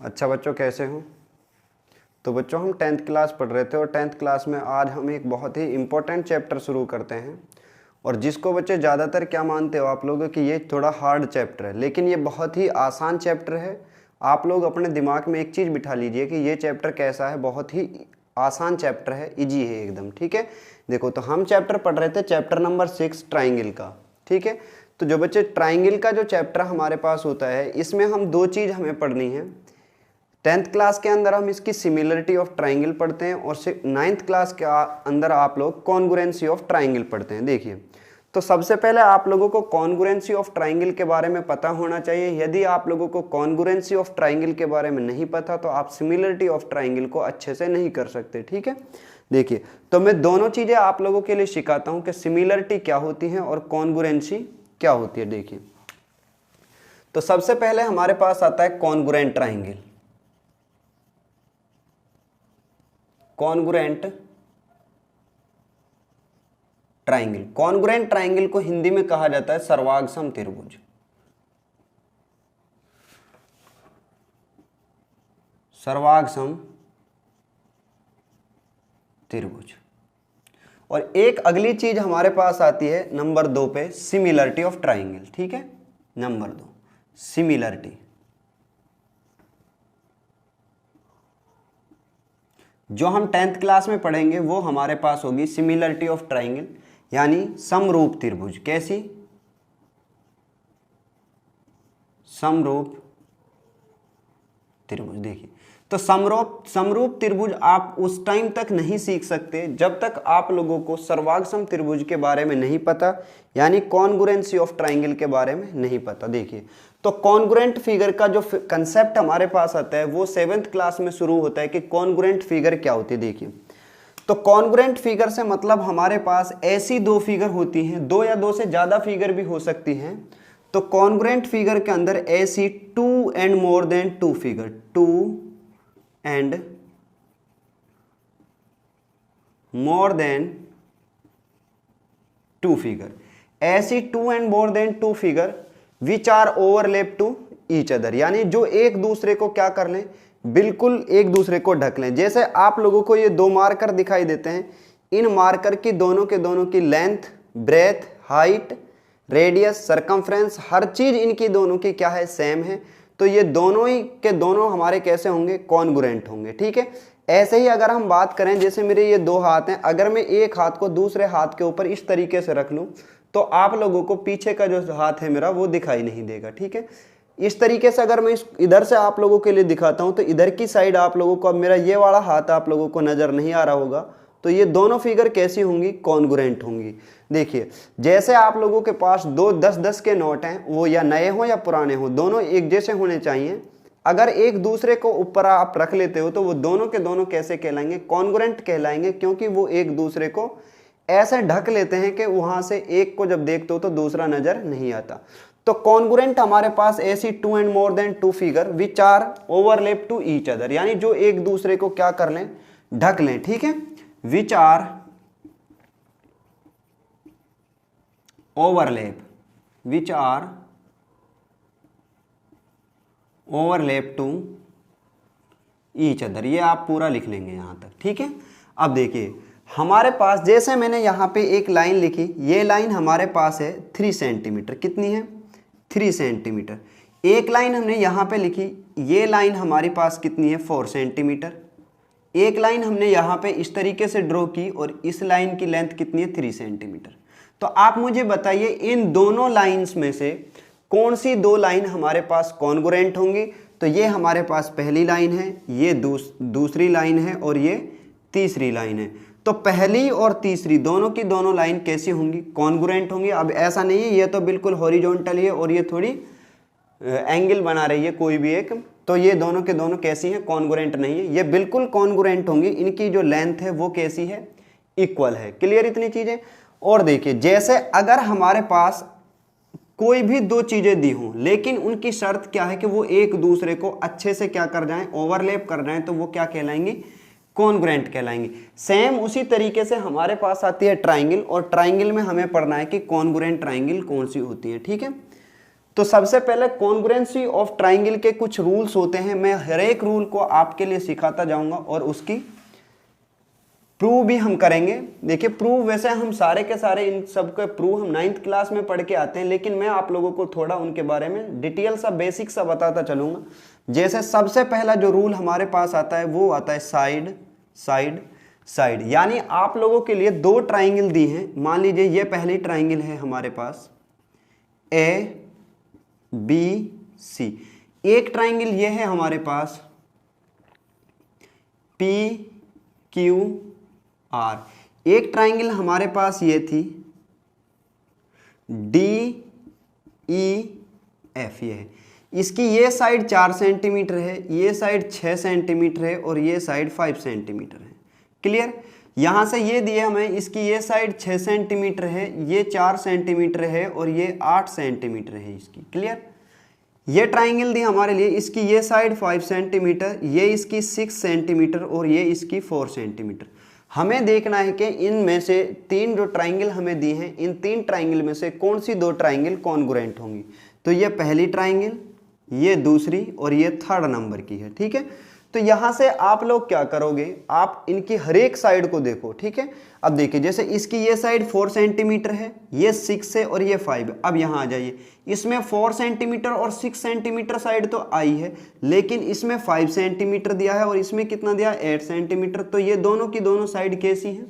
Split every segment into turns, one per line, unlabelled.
अच्छा बच्चों, कैसे हो? तो बच्चों, हम 10th क्लास पढ़ रहे थे और 10th क्लास में आज हम एक बहुत ही इम्पोर्टेंट चैप्टर शुरू करते हैं। और जिसको बच्चे ज़्यादातर क्या मानते हो आप लोग कि ये थोड़ा हार्ड चैप्टर है, लेकिन ये बहुत ही आसान चैप्टर है। आप लोग अपने दिमाग में एक चीज़ बिठा लीजिए कि ये चैप्टर कैसा है, बहुत ही आसान चैप्टर है, इजी है एकदम। ठीक है, देखो तो हम चैप्टर पढ़ रहे थे चैप्टर नंबर 6 ट्राइंगल का। ठीक है, तो जो बच्चे ट्राइंगल का जो चैप्टर हमारे पास होता है, इसमें हम दो चीज़ हमें पढ़नी है। 10th क्लास के अंदर हम इसकी सिमिलरिटी ऑफ ट्राइंगल पढ़ते हैं और 9th क्लास के अंदर आप लोग कॉन्ग्रुएंसी ऑफ ट्राइंगल पढ़ते हैं। देखिए, तो सबसे पहले आप लोगों को कॉन्ग्रुएंसी ऑफ ट्राइंगल के बारे में पता होना चाहिए। यदि आप लोगों को कॉन्ग्रुएंसी ऑफ ट्राइंगल के बारे में नहीं पता तो आप सिमिलरिटी ऑफ ट्राइंगल को अच्छे से नहीं कर सकते। ठीक है, देखिए तो मैं दोनों चीज़ें आप लोगों के लिए सिखाता हूँ कि सिमिलरिटी क्या होती है और कॉन्ग्रुएंसी क्या होती है। देखिए, तो सबसे पहले हमारे पास आता है congruent triangle. Congruent triangle, congruent triangle को हिंदी में कहा जाता है सर्वांगसम त्रिभुज। सर्वांगसम त्रिभुज। और एक अगली चीज हमारे पास आती है नंबर 2 पे, सिमिलरिटी ऑफ ट्राइंगल। ठीक है, नंबर 2 सिमिलरिटी। जो हम 10th क्लास में पढ़ेंगे वो हमारे पास होगी सिमिलरिटी ऑफ ट्राइंगल, यानी समरूप त्रिभुज। कैसी? समरूप त्रिभुज। देखिए, तो समरूप त्रिभुज आप उस टाइम तक नहीं सीख सकते जब तक आप लोगों को सर्वांगसम त्रिभुज के बारे में नहीं पता, यानी कॉन्ग्रुएंसी ऑफ ट्राइंगल के बारे में नहीं पता। देखिए, तो कॉन्ग्रुएंट फिगर का जो कंसेप्ट हमारे पास आता है वो 7th क्लास में शुरू होता है कि कॉन्ग्रुएंट फिगर क्या होती है। देखिए, तो कॉन्ग्रुएंट फिगर से मतलब हमारे पास ऐसी दो फिगर होती हैं, दो या दो से ज़्यादा फिगर भी हो सकती हैं। तो कॉन्ग्रुएंट फिगर के अंदर ऐसी 2 and more than 2 figure, 2 and more than 2 figure, ऐसी 2 and more than 2 figure which are overlap to each other, यानी जो एक दूसरे को क्या कर लें, बिल्कुल एक दूसरे को ढक लें। जैसे आप लोगों को ये दो मार्कर दिखाई देते हैं, इन मार्कर की दोनों की length, breadth, height, radius, circumference, हर चीज इनकी दोनों की क्या है, सेम है। तो ये दोनों ही के दोनों हमारे कैसे होंगे, कॉन्ग्रुएंट होंगे। ठीक है, ऐसे ही अगर हम बात करें, जैसे मेरे ये दो हाथ हैं, अगर मैं एक हाथ को दूसरे हाथ के ऊपर इस तरीके से रख लूं तो आप लोगों को पीछे का जो हाथ है मेरा वो दिखाई नहीं देगा। ठीक है, इस तरीके से अगर मैं इधर से आप लोगों के लिए दिखाता हूं तो इधर की साइड आप लोगों को, अब मेरा ये वाला हाथ आप लोगों को नजर नहीं आ रहा होगा, तो ये दोनों फिगर कैसी होंगी, कॉन्ग्रुएंट होंगी। देखिए, जैसे आप लोगों के पास दो 10-10 के नोट हैं, वो या नए हो या पुराने हो, दोनों एक जैसे होने चाहिए। अगर एक दूसरे को ऊपर आप रख लेते हो तो वो दोनों के दोनों कैसे कहलाएंगे, कॉन्ग्रुएंट कहलाएंगे, क्योंकि वो एक दूसरे को ऐसे ढक लेते हैं कि वहां से एक को जब देखते हो तो दूसरा नजर नहीं आता। तो कॉन्ग्रुएंट हमारे पास ऐसी 2 and more than 2 figure which are overlap to each other, यानी जो एक दूसरे को क्या कर लें, ढक लें। ठीक है, which are overlap, which are overlap to each other, ये आप पूरा लिख लेंगे यहां तक। ठीक है, अब देखिए हमारे पास, जैसे मैंने यहां पे एक लाइन लिखी, ये लाइन हमारे पास है 3 सेंटीमीटर, कितनी है, 3 सेंटीमीटर। एक लाइन हमने यहां पे लिखी, ये लाइन हमारे पास कितनी है, 4 सेंटीमीटर। एक लाइन हमने यहां पे इस तरीके से ड्रॉ की और इस लाइन की लेंथ कितनी है, 3 सेंटीमीटर। तो आप मुझे बताइए इन दोनों लाइंस में से कौन सी दो लाइन हमारे पास कॉन्ग्रुएंट होंगी। तो ये हमारे पास पहली लाइन है, ये दूसरी लाइन है और ये तीसरी लाइन है। तो पहली और तीसरी दोनों की दोनों लाइन कैसी होंगी, कॉन्ग्रुएंट होंगी। अब ऐसा नहीं है ये तो बिल्कुल हॉरिजॉन्टल है और ये थोड़ी एंगल बना रही है कोई भी एक, तो ये दोनों के दोनों कैसी हैं, कॉन्ग्रुएंट नहीं है, ये बिल्कुल कॉन्ग्रुएंट होंगी। इनकी जो लेंथ है वो कैसी है, इक्वल है। क्लियर इतनी चीजें। और देखिए, जैसे अगर हमारे पास कोई भी दो चीजें दी हों लेकिन उनकी शर्त क्या है कि वो एक दूसरे को अच्छे से क्या कर जाएं, ओवरलैप कर जाएं, तो वो क्या कहलाएंगी, कॉन्ग्रुएंट कहलाएंगी। सेम उसी तरीके से हमारे पास आती है ट्राइंगल, और ट्राइंगल में हमें पढ़ना है कि कॉन्ग्रुएंट ट्राइंगल कौन सी होती है। ठीक है, तो सबसे पहले कॉन्ग्रुएंसी ऑफ ट्राइंगल के कुछ रूल्स होते हैं, मैं हर एक रूल को आपके लिए सिखाता जाऊंगा और उसकी प्रूव भी हम करेंगे। देखिए प्रूव वैसे हम सारे के सारे इन सब के प्रूव हम 9th क्लास में पढ़ के आते हैं, लेकिन मैं आप लोगों को थोड़ा उनके बारे में डिटेल सा बेसिक सा बताता चलूंगा। जैसे सबसे पहला जो रूल हमारे पास आता है वो आता है साइड साइड साइड, यानी आप लोगों के लिए दो ट्राइंगल दी हैं। मान लीजिए ये पहली ट्राइंगल है हमारे पास ए बी सी, एक ट्राइंगल ये है हमारे पास पी क्यू आर, एक ट्राइंगल हमारे पास ये थी डी ई एफ, ये है। इसकी ये साइड 4 सेंटीमीटर है, ये साइड 6 सेंटीमीटर है और ये साइड 5 सेंटीमीटर है। क्लियर? यहां से ये दिया हमें, इसकी ये साइड 6 सेंटीमीटर है, ये 4 सेंटीमीटर है और ये 8 सेंटीमीटर है इसकी। क्लियर? ये ट्राइंगल दी हमारे लिए, इसकी ये साइड 5 सेंटीमीटर, ये इसकी 6 सेंटीमीटर और ये इसकी 4 सेंटीमीटर। हमें देखना है कि इनमें से तीन जो ट्राइंगल हमें दी हैं, इन तीन ट्राइंगल में से कौन सी दो ट्राइंगल कॉन्ग्रुएंट होंगी। तो ये पहली ट्राइंगल, ये दूसरी और ये थर्ड नंबर की है। ठीक है, तो यहां से आप लोग क्या करोगे, आप इनकी हर एक साइड को देखो। ठीक है, अब देखिए जैसे इसकी ये साइड 4 सेंटीमीटर है, ये 6 है और ये 5 है। अब यहां आ जाइए, इसमें 4 सेंटीमीटर और 6 सेंटीमीटर साइड तो आई है, लेकिन इसमें 5 सेंटीमीटर दिया है और इसमें कितना दिया, 8 सेंटीमीटर। तो ये दोनों की दोनों साइड कैसी है,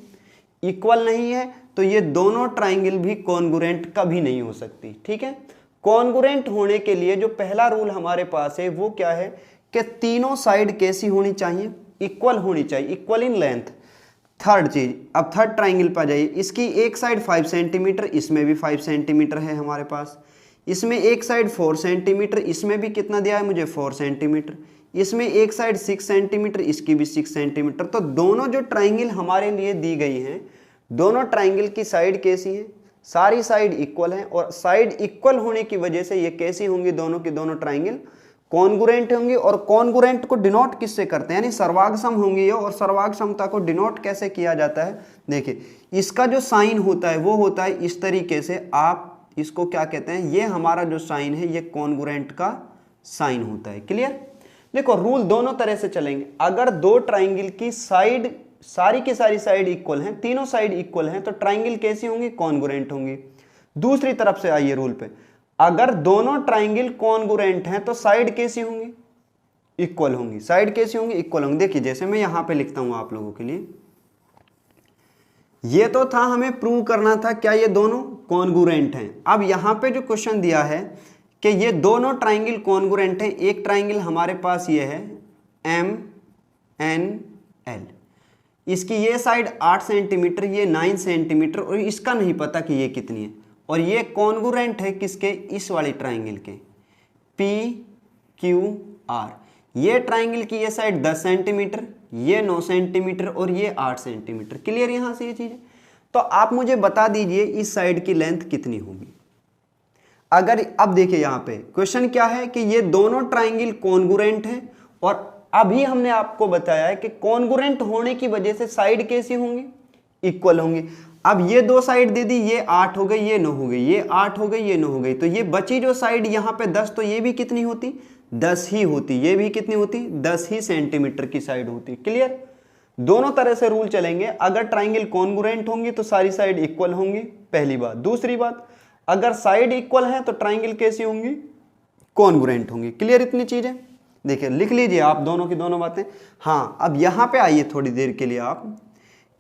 इक्वल नहीं है। तो ये दोनों ट्राइंगल भी कॉन्ग्रुएंट कभी नहीं हो सकती। ठीक है, कॉन्ग्रुएंट होने के लिए जो पहला रूल हमारे पास है वो क्या है कि तीनों साइड कैसी होनी चाहिए, इक्वल होनी चाहिए, इक्वल इन लेंथ। थर्ड चीज, अब थर्ड ट्राइंगल पर जाइए, इसकी एक साइड 5 सेंटीमीटर, इसमें भी 5 सेंटीमीटर है हमारे पास। इसमें एक साइड 4 सेंटीमीटर, इसमें भी कितना दिया है मुझे, 4 सेंटीमीटर। इसमें एक साइड 6 सेंटीमीटर, इसकी भी 6 सेंटीमीटर। तो दोनों जो ट्राइंगल हमारे लिए दी गई हैं, दोनों ट्राइंगल की साइड कैसी है, सारी साइड इक्वल है। और साइड इक्वल होने की वजह से ये कैसी होंगी, दोनों की दोनों ट्राइंगल कॉन्ग्रुएंट होंगी। और कॉन्ग्रुएंट को डिनोट किससे करते हैं, यानी सर्वांग सम होंगी ये। और सर्वांग समता को डिनोट कैसे किया जाता है, देखिए इसका जो साइन होता है वो होता है इस तरीके से, आप इसको क्या कहते हैं, ये हमारा जो साइन है ये कॉन्ग्रुएंट का साइन होता है। क्लियर? देखो रूल दोनों तरह से चलेंगे। अगर दो ट्राइंगल की साइड, सारी की सारी साइड इक्वल हैं, तीनों साइड इक्वल हैं, तो ट्राइंगल कैसी होंगी, कॉन्ग्रुएंट होंगी। दूसरी तरफ से आइए रूल पे, अगर दोनों ट्राइंगल कॉन्ग्रुएंट हैं तो साइड कैसी होंगी, इक्वल होंगी। साइड कैसी होंगी, इक्वल होंगी। देखिए जैसे मैं यहां पे लिखता हूं आप लोगों के लिए, ये तो था हमें प्रूव करना था क्या ये दोनों कॉन्ग्रुएंट हैं। अब यहां पे जो क्वेश्चन दिया है कि ये दोनों ट्राइंगल कॉन्ग्रुएंट हैं। एक ट्राइंगल हमारे पास ये है MNL, इसकी ये साइड 8 सेंटीमीटर, ये 9 सेंटीमीटर और इसका नहीं पता कि ये कितनी है। और ये कॉन्ग्रुएंट है किसके, इस वाली ट्राइंगल के PQR। ये ट्राइंगल की ये साइड 10 सेंटीमीटर, ये 9 सेंटीमीटर और ये 8 सेंटीमीटर। क्लियर यहां से ये चीज? तो आप मुझे बता दीजिए इस साइड की लेंथ कितनी होगी। अगर अब देखिए यहां पे क्वेश्चन क्या है कि ये दोनों ट्राइंगल कॉन्ग्रुएंट है, और अभी हमने आपको बताया है कि कॉन्ग्रुएंट होने की वजह से साइड कैसी होंगी, इक्वल होंगी। अब ये दो साइड दे दी, ये 8 हो गई, ये 9 हो गई, ये 8 हो गई, ये 9 हो गई। तो ये बची जो साइड यहां पे 10, तो ये भी कितनी होती, 10 ही होती। ये भी कितनी होती, 10 ही सेंटीमीटर की साइड होती। क्लियर? दोनों तरह से रूल चलेंगे। अगर ट्राइंगल कॉन्ग्रुएंट होंगी तो सारी साइड इक्वल होंगी, पहली बात। दूसरी बात, अगर साइड इक्वल है तो ट्राइंगल कैसी होंगी, कॉन्ग्रुएंट होंगी। क्लियर इतनी चीजें? देखिए लिख लीजिए आप दोनों की दोनों बातें। हाँ, अब यहां पे आइए थोड़ी देर के लिए आप,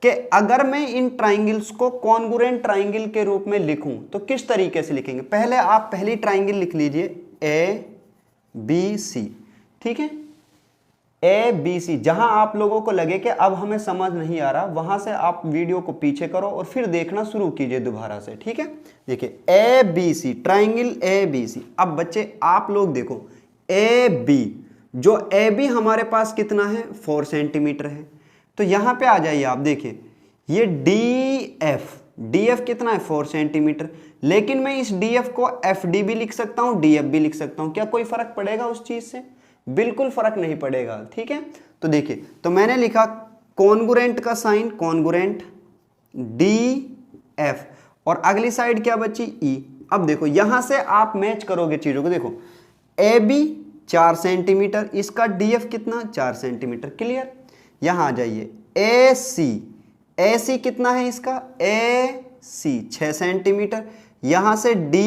कि अगर मैं इन ट्राइंगल्स को कॉन्ग्रुएंट ट्राइंगल के रूप में लिखूं तो किस तरीके से लिखेंगे। पहले आप पहली ट्राइंगल लिख लीजिए ABC। ठीक है, ABC। जहां आप लोगों को लगे कि अब हमें समझ नहीं आ रहा, वहां से आप वीडियो को पीछे करो और फिर देखना शुरू कीजिए दोबारा से। ठीक है, देखिए ABC, ट्राइंगल ABC। अब बच्चे आप लोग देखो, AB, जो AB हमारे पास कितना है, 4 सेंटीमीटर है। तो यहां पे आ जाइए आप, देखिए ये DF कितना है, 4 सेंटीमीटर। लेकिन मैं इस DF को FD भी लिख सकता हूं, DF भी लिख सकता हूं। क्या कोई फर्क पड़ेगा उस चीज से? बिल्कुल फर्क नहीं पड़ेगा। ठीक है, तो देखिए, तो मैंने लिखा कॉन्ग्रुएंट का साइन, कॉन्ग्रुएंट DF, और अगली साइड क्या बची, E। अब देखो यहां से आप मैच करोगे चीजों को, देखो ए बी 4 सेंटीमीटर, इसका डीएफ कितना 4 सेंटीमीटर, क्लियर। यहां आ जाइए ए सी कितना है इसका, ए सी 6 सेंटीमीटर, यहां से डी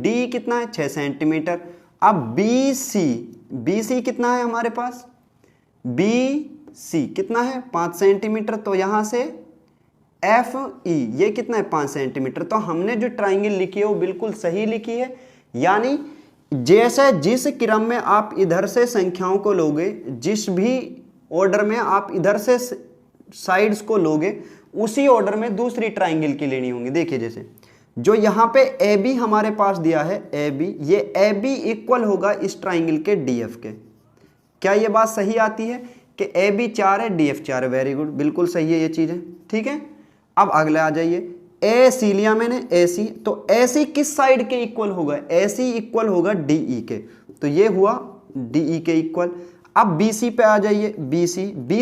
ई कितना है 6 सेंटीमीटर। अब बी सी कितना है हमारे पास, बी सी कितना है 5 सेंटीमीटर, तो यहां से एफ ई ये कितना है 5 सेंटीमीटर। तो हमने जो ट्राइंगल लिखी है वो बिल्कुल सही लिखी है, यानी जैसे जिस क्रम में आप इधर से संख्याओं को लोगे, जिस भी ऑर्डर में आप इधर से साइड्स को लोगे, उसी ऑर्डर में दूसरी ट्राइंगल की लेनी होंगी। देखिए जैसे जो यहाँ पे ए बी हमारे पास दिया है, ए बी, ये ए बी इक्वल होगा इस ट्राइंगल के डी एफ के। क्या ये बात सही आती है कि ए बी 4 है, डी एफ 4 है, वेरी गुड, बिल्कुल सही है ये चीज़ें, ठीक है। अब अगले आ जाइए, ए सी लिया मैंने, ए सी, तो ए सी किस साइड के इक्वल होगा, ए सी इक्वल होगा डी ई के, तो ये हुआ डी ई के इक्वल। अब बी सी पे आ जाइए, बी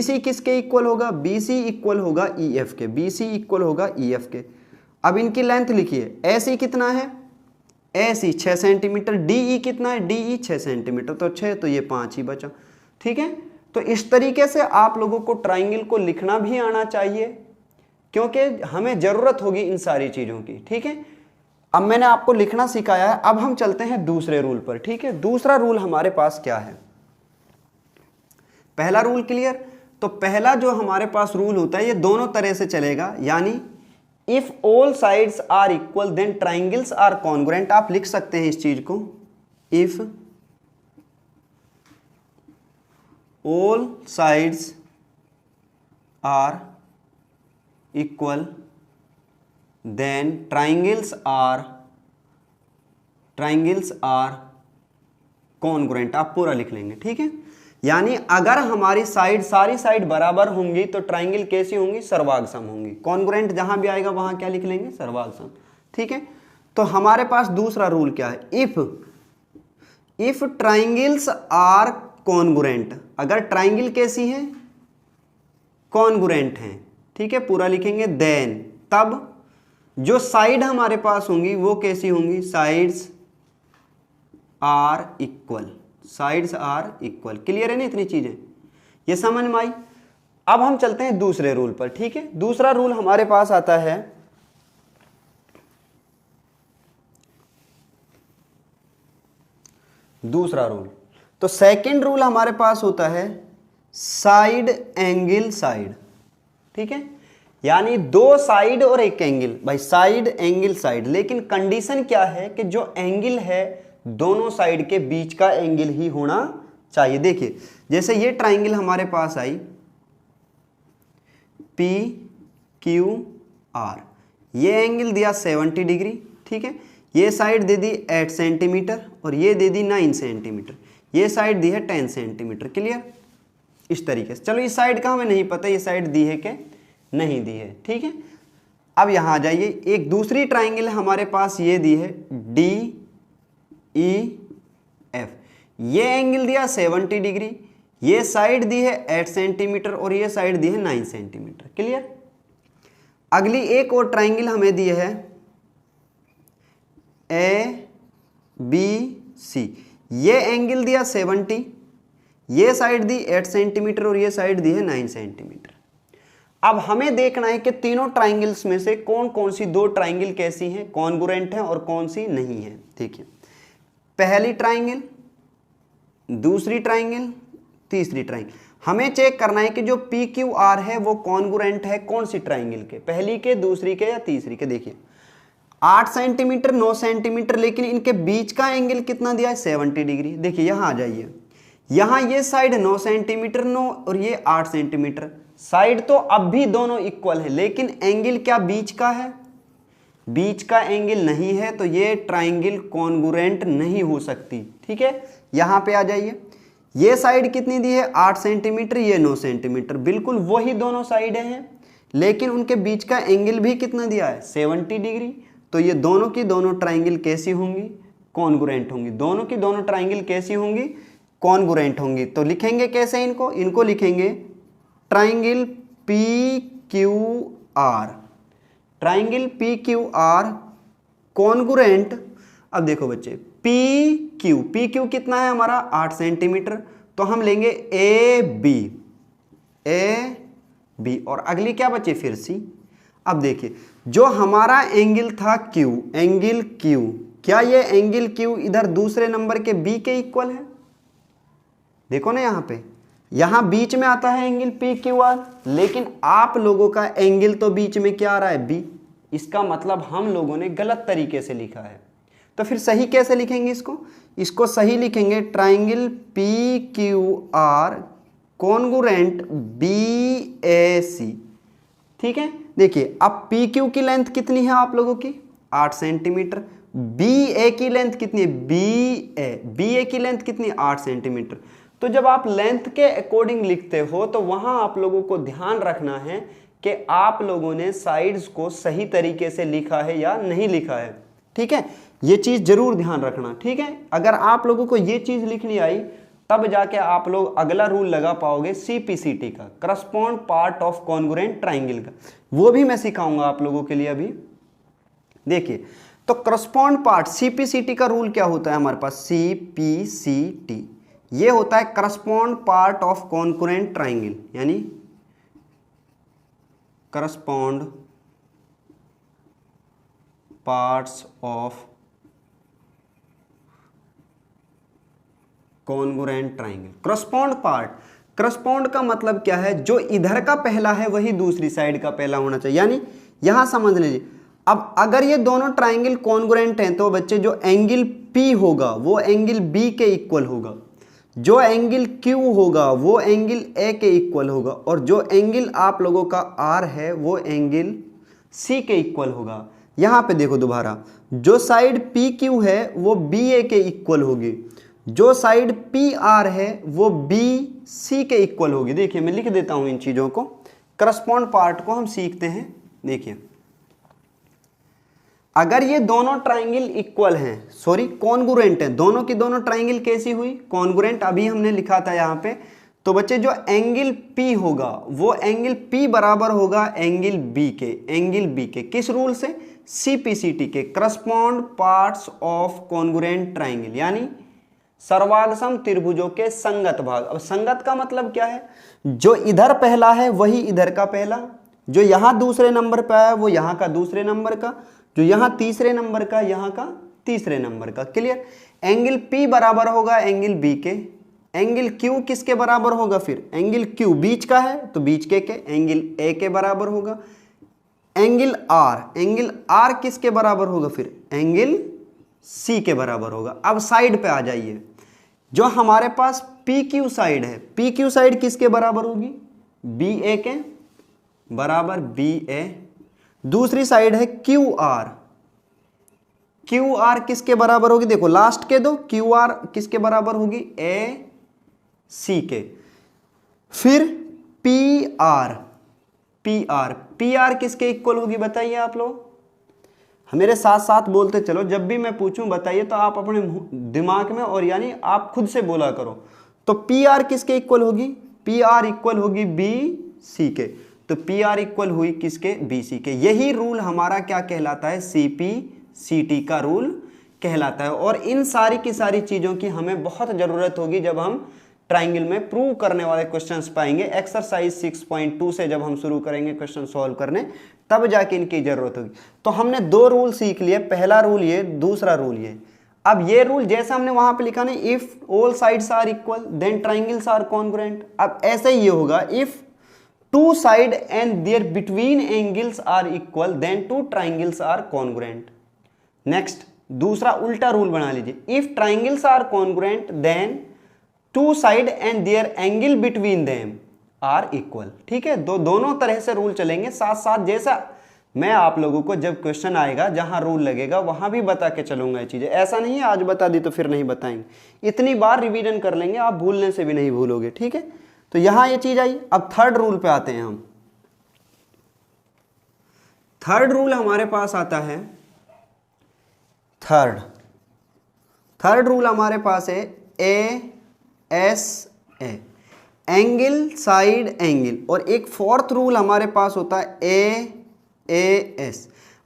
सी किसके इक्वल होगा, बी सी इक्वल होगा ई एफ के, बी सी इक्वल होगा ई एफ के। अब इनकी लेंथ लिखिए, ए सी कितना है, ए सी 6 सेंटीमीटर, डी ई कितना है, डी ई 6 सेंटीमीटर, तो 6, तो ये 5 ही बचा, ठीक है। तो इस तरीके से आप लोगों को ट्राइंगल को लिखना भी आना चाहिए, क्योंकि हमें जरूरत होगी इन सारी चीजों की, ठीक है। अब मैंने आपको लिखना सिखाया है, अब हम चलते हैं दूसरे रूल पर, ठीक है। दूसरा रूल हमारे पास क्या है, पहला रूल क्लियर। तो पहला जो हमारे पास रूल होता है ये दोनों तरह से चलेगा, यानी if all sides are equal then triangles are congruent. आप लिख सकते हैं इस चीज को, if all sides are equal then triangles are congruent. आप पूरा लिख लेंगे, ठीक है। यानी अगर हमारी सारी साइड बराबर होंगी तो ट्राइंगल कैसी होंगी, सर्वाग्र होंगी। कॉन्ग्रुएंट जहां भी आएगा वहां क्या लिख लेंगे, सर्वाग्र, ठीक है। तो हमारे पास दूसरा रूल क्या है, इफ ट्राइंगल्स आर कॉन्ग्रुएंट, अगर ट्राइंगल कैसी है, कॉन्ग्रुएंट है, ठीक है, पूरा लिखेंगे। देन तब जो साइड हमारे पास होंगी वो कैसी होंगी, साइड्स आर इक्वल, क्लियर है ना इतनी चीजें, ये समझ में आई। अब हम चलते हैं दूसरे रूल पर, ठीक है। दूसरा रूल हमारे पास आता है, दूसरा रूल, तो सेकंड रूल हमारे पास होता है साइड एंगल साइड, ठीक है। यानी दो साइड और एक एंगल, भाई साइड एंगल साइड, लेकिन कंडीशन क्या है कि जो एंगल है दोनों साइड के बीच का एंगल ही होना चाहिए। देखिए जैसे ये ट्राइंगल हमारे पास आई पी क्यू आर, ये एंगल दिया 70 डिग्री, ठीक है। ये साइड दे दी 8 सेंटीमीटर और ये दे दी 9 सेंटीमीटर, ये साइड दी है 10 सेंटीमीटर, क्लियर। इस तरीके से, चलो इस साइड का हमें नहीं पता ये साइड दी है कि नहीं दी है, ठीक है। अब यहां आ जाइए, एक दूसरी ट्राइंगल हमारे पास ये दी है डी ई एफ, ये एंगल दिया 70 डिग्री, ये साइड दी है 8 सेंटीमीटर और ये साइड दी है 9 सेंटीमीटर, क्लियर। अगली एक और ट्राइंगल हमें दी है ए बी सी, ये एंगल दिया 70, ये साइड दी 8 सेंटीमीटर और ये साइड दी है 9 सेंटीमीटर। अब हमें देखना है कि तीनों ट्राइंगल्स में से कौन कौन सी दो ट्राइंगल कैसी हैं, कॉन्ग्रुएंट हैं और कौन सी नहीं है। देखिए पहली ट्राइंगल, दूसरी ट्राइंगल, तीसरी ट्राइंगल, हमें चेक करना है कि जो पी क्यू आर है वो कॉन्ग्रुएंट है कौन सी ट्राइंगल के, पहली के, दूसरी के या तीसरी के। देखिए 8 सेंटीमीटर 9 सेंटीमीटर, लेकिन इनके बीच का एंगल कितना दिया है 70 डिग्री। देखिए यहां आ जाइए, यहां ये साइड 9 सेंटीमीटर 9 और ये 8 सेंटीमीटर, साइड तो अब भी दोनों इक्वल है, लेकिन एंगल क्या बीच का है, बीच का एंगल नहीं है, तो ये ट्राइंगल कॉन्ग्रुएंट नहीं हो सकती, ठीक है। यहां पे आ जाइए, ये साइड कितनी दी है 8 सेंटीमीटर, ये 9 सेंटीमीटर, बिल्कुल वही दोनों साइडें हैं, लेकिन उनके बीच का एंगल भी कितना दिया है 70 डिग्री। तो ये दोनों की दोनों ट्राइंगल कैसी होंगी, कॉन्ग्रुएंट होंगी, दोनों की दोनों ट्राइंगल कैसी होंगी, कॉन्ग्रुएंट होंगी। तो लिखेंगे कैसे इनको लिखेंगे triangle P Q are, triangle P Q R congruent, अब देखो बच्चे पी क्यू कितना है हमारा 8 सेंटीमीटर, तो हम लेंगे ए बी और अगली क्या बचे फिर सी। अब देखिए जो हमारा एंगल था एंगल क्यू, क्या ये एंगल क्यू इधर दूसरे नंबर के बी के इक्वल है? देखो ना यहां बीच में आता है एंगल पी क्यू आर, लेकिन आप लोगों का एंगल तो बीच में क्या आ रहा है बी, इसका मतलब हम लोगों ने गलत तरीके से लिखा है। तो फिर सही कैसे लिखेंगे इसको सही लिखेंगे triangle P Q R congruent B A C. ठीक है, देखिए अब पी क्यू की लेंथ कितनी है आप लोगों की 8 सेंटीमीटर, बी ए की लेंथ कितनी है बी ए की लेंथ कितनी 8 सेंटीमीटर। तो जब आप लेंथ के अकॉर्डिंग लिखते हो तो वहां आप लोगों को ध्यान रखना है कि आप लोगों ने साइड्स को सही तरीके से लिखा है या नहीं लिखा है। ठीक है, ये चीज जरूर ध्यान रखना। ठीक है, अगर आप लोगों को ये चीज लिखनी आई तब जाके आप लोग अगला रूल लगा पाओगे सीपीसीटी का, correspond part of congruent triangle का, वो भी मैं सिखाऊंगा आप लोगों के लिए अभी। देखिए तो करस्पॉन्ड पार्ट सीपीसीटी का रूल क्या होता है हमारे पास, सीपीसीटी ये होता है correspond part of congruent triangle, यानी correspond parts of congruent triangle. Correspond का मतलब क्या है, जो इधर का पहला है वही दूसरी साइड का पहला होना चाहिए। यानी यहां समझ लीजिए, अब अगर ये दोनों ट्राइंगल कॉन्ग्रुएंट हैं तो बच्चे जो एंगल P होगा वो एंगल B के इक्वल होगा, जो एंगल Q होगा वो एंगल A के इक्वल होगा, और जो एंगल आप लोगों का R है वो एंगल C के इक्वल होगा। यहां पे देखो दोबारा, जो साइड PQ है वो BA के इक्वल होगी, जो साइड PR है वो BC के इक्वल होगी। देखिए मैं लिख देता हूं इन चीजों को, करस्पॉन्ड पार्ट को हम सीखते हैं। देखिए अगर ये दोनों ट्राइंगल इक्वल हैं, सॉरी कॉन्ग्रुएंट हैं, दोनों की दोनों ट्राइंगल कैसी हुई कॉन्ग्रुएंट, अभी हमने लिखा था यहाँ पे। तो बच्चे जो एंगल P होगा वो एंगल P बराबर होगा एंगल B के किस रूल से, सीपीसीटी के, correspond parts of congruent triangle, यानी सर्वांगसम त्रिभुजों के संगत भाग। अब संगत का मतलब क्या है, जो इधर पहला है वही इधर का पहला, जो यहां दूसरे नंबर पे आया वो यहां का दूसरे नंबर का, जो यहां तीसरे नंबर का यहां का तीसरे नंबर का। क्लियर, एंगल P बराबर होगा एंगल B के, एंगल Q किसके बराबर होगा, फिर एंगल Q बीच का है तो बीच के एंगल A के बराबर होगा, एंगल R किसके बराबर होगा, फिर एंगल C के बराबर होगा। अब साइड पे आ जाइए, जो हमारे पास PQ साइड है, PQ साइड किसके बराबर होगी, BA के बराबर BA। दूसरी साइड है QR किसके बराबर होगी, देखो लास्ट के दो, QR किसके बराबर होगी, AC के। फिर PR किसके इक्वल होगी बताइए आप लोग, मेरे साथ साथ बोलते चलो, जब भी मैं पूछूं बताइए तो आप अपने दिमाग में और यानी आप खुद से बोला करो। तो PR किसके इक्वल होगी, PR इक्वल होगी BC के, तो PR इक्वल हुई किसके, BC के। यही रूल हमारा क्या कहलाता है, CPCT का रूल कहलाता है। और इन सारी की सारी चीजों की हमें बहुत जरूरत होगी जब हम ट्राइंगल में प्रूव करने वाले क्वेश्चंस पाएंगे। एक्सरसाइज 6.2 से जब हम शुरू करेंगे क्वेश्चन सॉल्व करने तब जाके इनकी जरूरत होगी। तो हमने 2 रूल सीख लिए, पहला रूल ये, दूसरा रूल ये। अब ये रूल जैसा हमने वहां पे लिखा ना, if all sides are equal then triangles are congruent. अब ऐसे ही ये होगा, if two side and their between angles are equal then two triangles are congruent. Next दूसरा उल्टा रूल बना लीजिए, if triangles are congruent then two side and their angle between them are equal. ठीक है, दोनों तरह से रूल चलेंगे साथ साथ। जैसा मैं आप लोगों को जब क्वेश्चन आएगा जहां रूल लगेगा वहां भी बता के चलूंगा ये चीजें। ऐसा नहीं है आज बता दी तो फिर नहीं बताएंगे, इतनी बार रिवीजन कर लेंगे आप भूलने से भी नहीं भूलोगे। ठीक है, तो यहां ये चीज आई। अब थर्ड रूल पे आते हैं हम। थर्ड रूल हमारे पास आता है, थर्ड रूल हमारे पास है ASA, एंगल साइड एंगल। और एक फोर्थ रूल हमारे पास होता है AAS।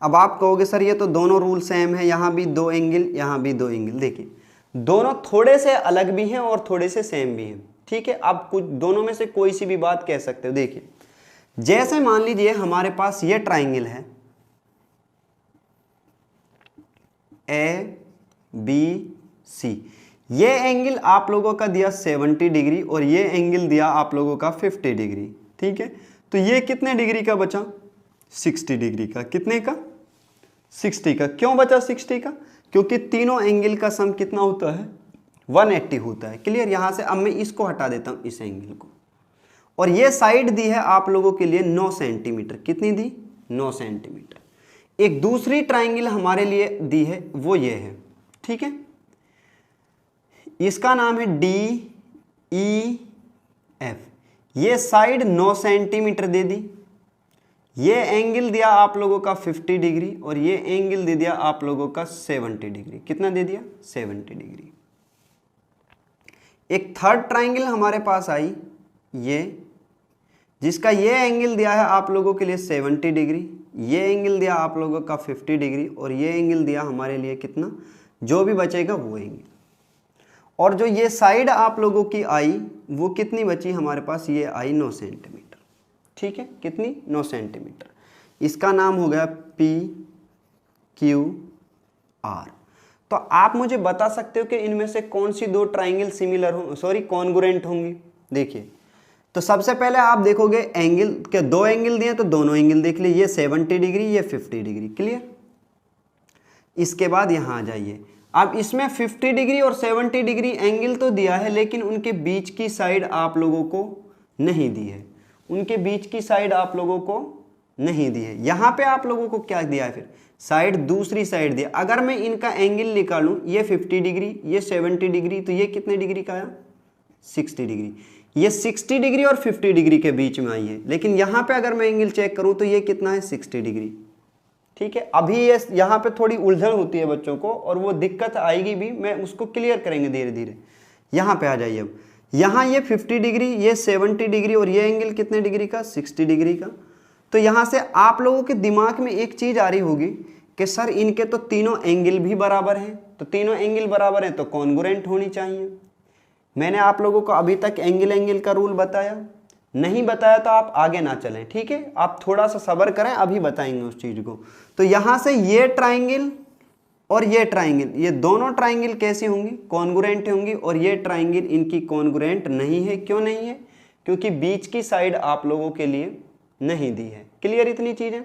अब आप कहोगे सर ये तो दोनों रूल सेम है, यहाँ भी 2 एंगल, यहाँ भी 2 एंगल। देखिए दोनों थोड़े से अलग भी हैं और थोड़े से सेम भी हैं, ठीक है। आप कुछ दोनों में से कोई सी भी बात कह सकते हो। देखिए जैसे मान लीजिए हमारे पास ये ट्राइंगल है ABC, ये एंगल आप लोगों का दिया 70 डिग्री और ये एंगल दिया आप लोगों का 50 डिग्री, ठीक है। तो ये कितने डिग्री का बचा? 60 डिग्री का। कितने का? 60 का। क्यों बचा 60 का? क्योंकि तीनों एंगल का सम कितना होता है? 180 होता है। क्लियर। यहां से अब मैं इसको हटा देता हूं, इस एंगल को। और ये साइड दी है आप लोगों के लिए 9 सेंटीमीटर। कितनी दी? 9 सेंटीमीटर। एक दूसरी ट्राइंगल हमारे लिए दी है, वो ये है, ठीक है। इसका नाम है DEF। ये साइड 9 सेंटीमीटर दे दी, ये एंगल दिया आप लोगों का 50 डिग्री और ये एंगल दे दिया आप लोगों का 70 डिग्री। कितना दे दिया? 70 डिग्री। एक थर्ड ट्राइंगल हमारे पास आई, ये जिसका ये एंगल दिया है आप लोगों के लिए 70 डिग्री, ये एंगल दिया आप लोगों का 50 डिग्री और ये एंगल दिया हमारे लिए कितना? जो भी बचेगा वो एंगल। और जो ये साइड आप लोगों की आई वो कितनी बची हमारे पास? ये आई 9 सेंटीमीटर, ठीक है। कितनी? 9 सेंटीमीटर। इसका नाम हो गया PQR। तो आप मुझे बता सकते हो कि इनमें से कौन सी दो ट्राइंगल सिमिलर हो, सॉरी कॉन्ग्रुएंट होंगी। देखिए तो सबसे पहले आप देखोगे एंगल के 2 एंगल दिए तो दोनों एंगल देख लीजिए, ये 70 डिग्री, ये 50 डिग्री। क्लियर। इसके बाद यहाँ आ जाइए। अब इसमें 50 डिग्री और 70 डिग्री एंगल तो दिया है, लेकिन उनके बीच की साइड आप लोगों को नहीं दी है। उनके बीच की साइड आप लोगों को नहीं दी है। यहाँ पे आप लोगों को क्या दिया है? फिर साइड, दूसरी साइड दिया। अगर मैं इनका एंगल निकालूं, ये 50 डिग्री, ये 70 डिग्री, तो ये कितने डिग्री का आया? 60 डिग्री। ये 60 डिग्री और 50 डिग्री के बीच में आई है, लेकिन यहाँ पे अगर मैं एंगल चेक करूं तो ये कितना है? 60 डिग्री, ठीक है। अभी ये यहाँ पे थोड़ी उलझन होती है बच्चों को और वो दिक्कत आएगी भी, मैं उसको क्लियर करेंगे धीरे धीरे। यहाँ पे आ जाइए। अब यहाँ ये 50 डिग्री, ये 70 डिग्री और ये एंगल कितने डिग्री का? 60 डिग्री का। तो यहाँ से आप लोगों के दिमाग में एक चीज़ आ रही होगी कि सर इनके तो तीनों एंगल भी बराबर हैं, तो तीनों एंगल बराबर हैं तो कॉन्ग्रुएंट होनी चाहिए। मैंने आप लोगों को अभी तक एंगल का रूल बताया नहीं? बताया तो आप आगे ना चलें, ठीक है। आप थोड़ा सा सब्र करें, अभी बताएंगे उस चीज़ को। तो यहाँ से ये ट्राइंगल और ये ट्राइंगल, ये दोनों ट्राइंगल कैसी होंगी? कॉन्ग्रुएंट होंगी। और ये ट्राइंगल इनकी कॉन्ग्रुएंट नहीं है। क्यों नहीं है? क्योंकि बीच की साइड आप लोगों के लिए नहीं दी है। क्लियर इतनी चीज़ें।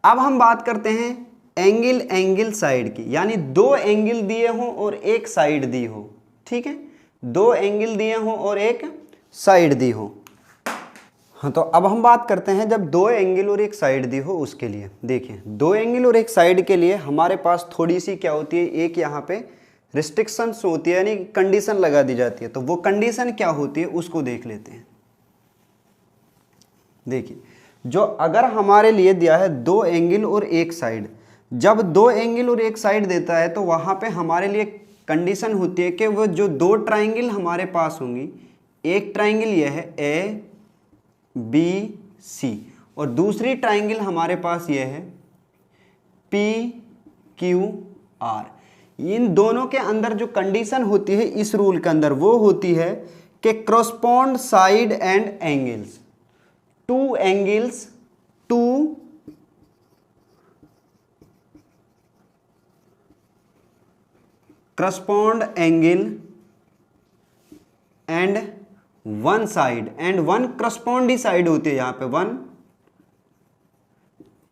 अब हम बात करते हैं एंगल साइड की, यानी 2 एंगल दिए हों और एक साइड दी हो, ठीक है। 2 एंगल दिए हों और एक साइड दी हो। हाँ, तो अब हम बात करते हैं जब 2 एंगल और एक साइड दी हो उसके लिए। देखिए 2 एंगल और एक साइड के लिए हमारे पास थोड़ी सी क्या होती है? एक यहाँ पे रिस्ट्रिक्शंस होती है, यानी कंडीशन लगा दी जाती है। तो वो कंडीशन क्या होती है उसको देख लेते हैं। देखिए जो अगर हमारे लिए दिया है 2 एंगल और एक साइड, जब 2 एंगल और एक साइड देता है तो वहाँ पे हमारे लिए कंडीशन होती है कि वो जो 2 ट्राइंगल हमारे पास होंगी, एक ट्राइंगल ये है ABC और दूसरी ट्राइंगल हमारे पास ये है PQR। इन दोनों के अंदर जो कंडीशन होती है इस रूल के अंदर वो होती है कि correspond side and angles. 2 angles, 2 correspond angle and 1 side and 1 corresponding side होती है। यहाँ पे 1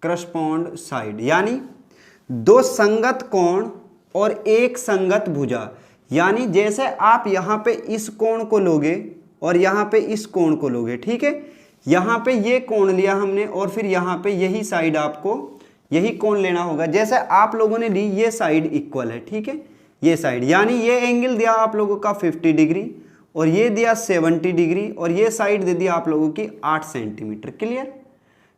correspond side, यानी 2 संगत कोण और एक संगत भुजा। यानी जैसे आप यहाँ पे इस कोण को लोगे और यहाँ पे इस कोण को लोगे, ठीक है। यहाँ पे ये कोण लिया हमने और फिर यहाँ पे यही साइड आपको यही कोण लेना होगा। जैसे आप लोगों ने ली ये साइड इक्वल है, ठीक है, ये साइड, यानी ये एंगल दिया आप लोगों का 50 डिग्री और ये दिया 70 डिग्री और ये साइड दे दिया आप लोगों की 8 सेंटीमीटर। क्लियर।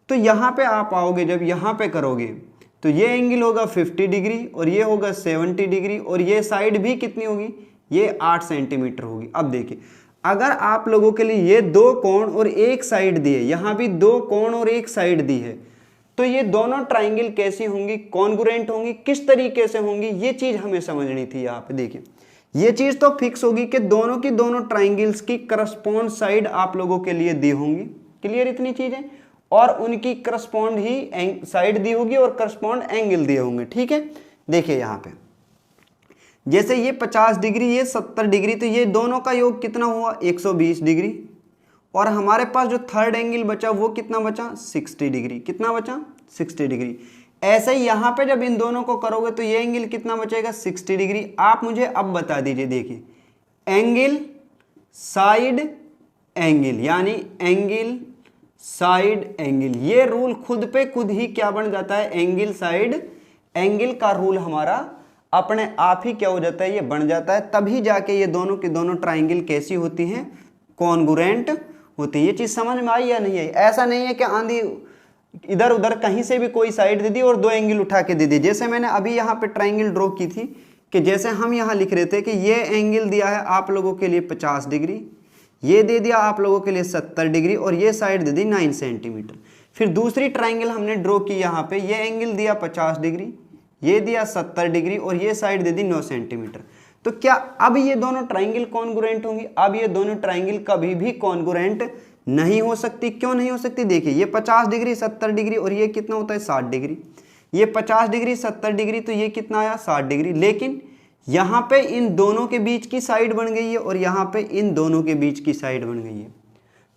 तो यहाँ पे आप आओगे, जब यहाँ पे करोगे तो ये एंगल होगा 50 डिग्री और ये होगा 70 डिग्री और ये साइड भी कितनी होगी? ये 8 सेंटीमीटर होगी। अब देखिए अगर आप लोगों के लिए ये 2 कोण और एक साइड दी है, यहाँ भी 2 कोण और एक साइड दी है, तो ये दोनों ट्राइंगल कैसी होंगी, कॉन्ग्रुएंट होंगी, किस तरीके से होंगी, ये चीज हमें समझनी थी। यहाँ पे देखिए ये चीज तो फिक्स होगी कि दोनों की दोनों ट्राइंगल्स की करस्पॉन्ड साइड आप लोगों के लिए दी होंगी, क्लियर इतनी चीजें, और उनकी करस्पॉन्ड ही साइड दी होगी और करस्पॉन्ड एंगल दिए होंगे, ठीक है। देखिए यहाँ पे जैसे ये 50 डिग्री, ये 70 डिग्री, तो ये दोनों का योग कितना हुआ 120 डिग्री, और हमारे पास जो थर्ड एंगल बचा वो कितना बचा 60 डिग्री, कितना बचा 60 डिग्री। ऐसे ही यहाँ पे जब इन दोनों को करोगे तो ये एंगल कितना बचेगा 60 डिग्री। आप मुझे अब बता दीजिए, देखिए एंगल साइड एंगल, यानी एंगल साइड एंगल, ये रूल खुद पे खुद ही क्या बन जाता है, एंगल साइड एंगल का रूल हमारा अपने आप ही क्या हो जाता है, ये बन जाता है। तभी जाके ये दोनों की दोनों ट्राइंगल कैसी होती हैं, कॉन्ग्रुएंट होती है। ये चीज समझ में आई या नहीं आई? ऐसा नहीं है कि आंधी इधर उधर कहीं से भी कोई साइड दे दी और दो एंगल उठा के दे दी। जैसे मैंने अभी यहाँ पे ट्राइंगल ड्रॉ की थी कि जैसे हम यहाँ लिख रहे थे कि ये एंगल दिया है आप लोगों के लिए 50 डिग्री, ये दे दिया आप लोगों के लिए 70 डिग्री, और ये साइड दे दी 9 सेंटीमीटर। फिर दूसरी ट्राइंगल हमने ड्रॉ की यहाँ पे, ये एंगल दिया 50 डिग्री, ये दिया 70 डिग्री, और ये साइड दे दी 9 सेंटीमीटर। तो क्या अब ये दोनों ट्राइंगल कॉन्ग्रुएंट होंगी? अब ये दोनों ट्राइंगल कभी भी कॉन्ग्रुएंट नहीं हो सकती। क्यों नहीं हो सकती? देखिए ये 50 डिग्री 70 डिग्री और ये कितना होता है 60 डिग्री, ये 50 डिग्री 70 डिग्री, तो ये कितना आया 60 डिग्री। लेकिन यहाँ पे इन दोनों के बीच की साइड बन गई है और यहाँ पे इन दोनों के बीच की साइड बन गई है,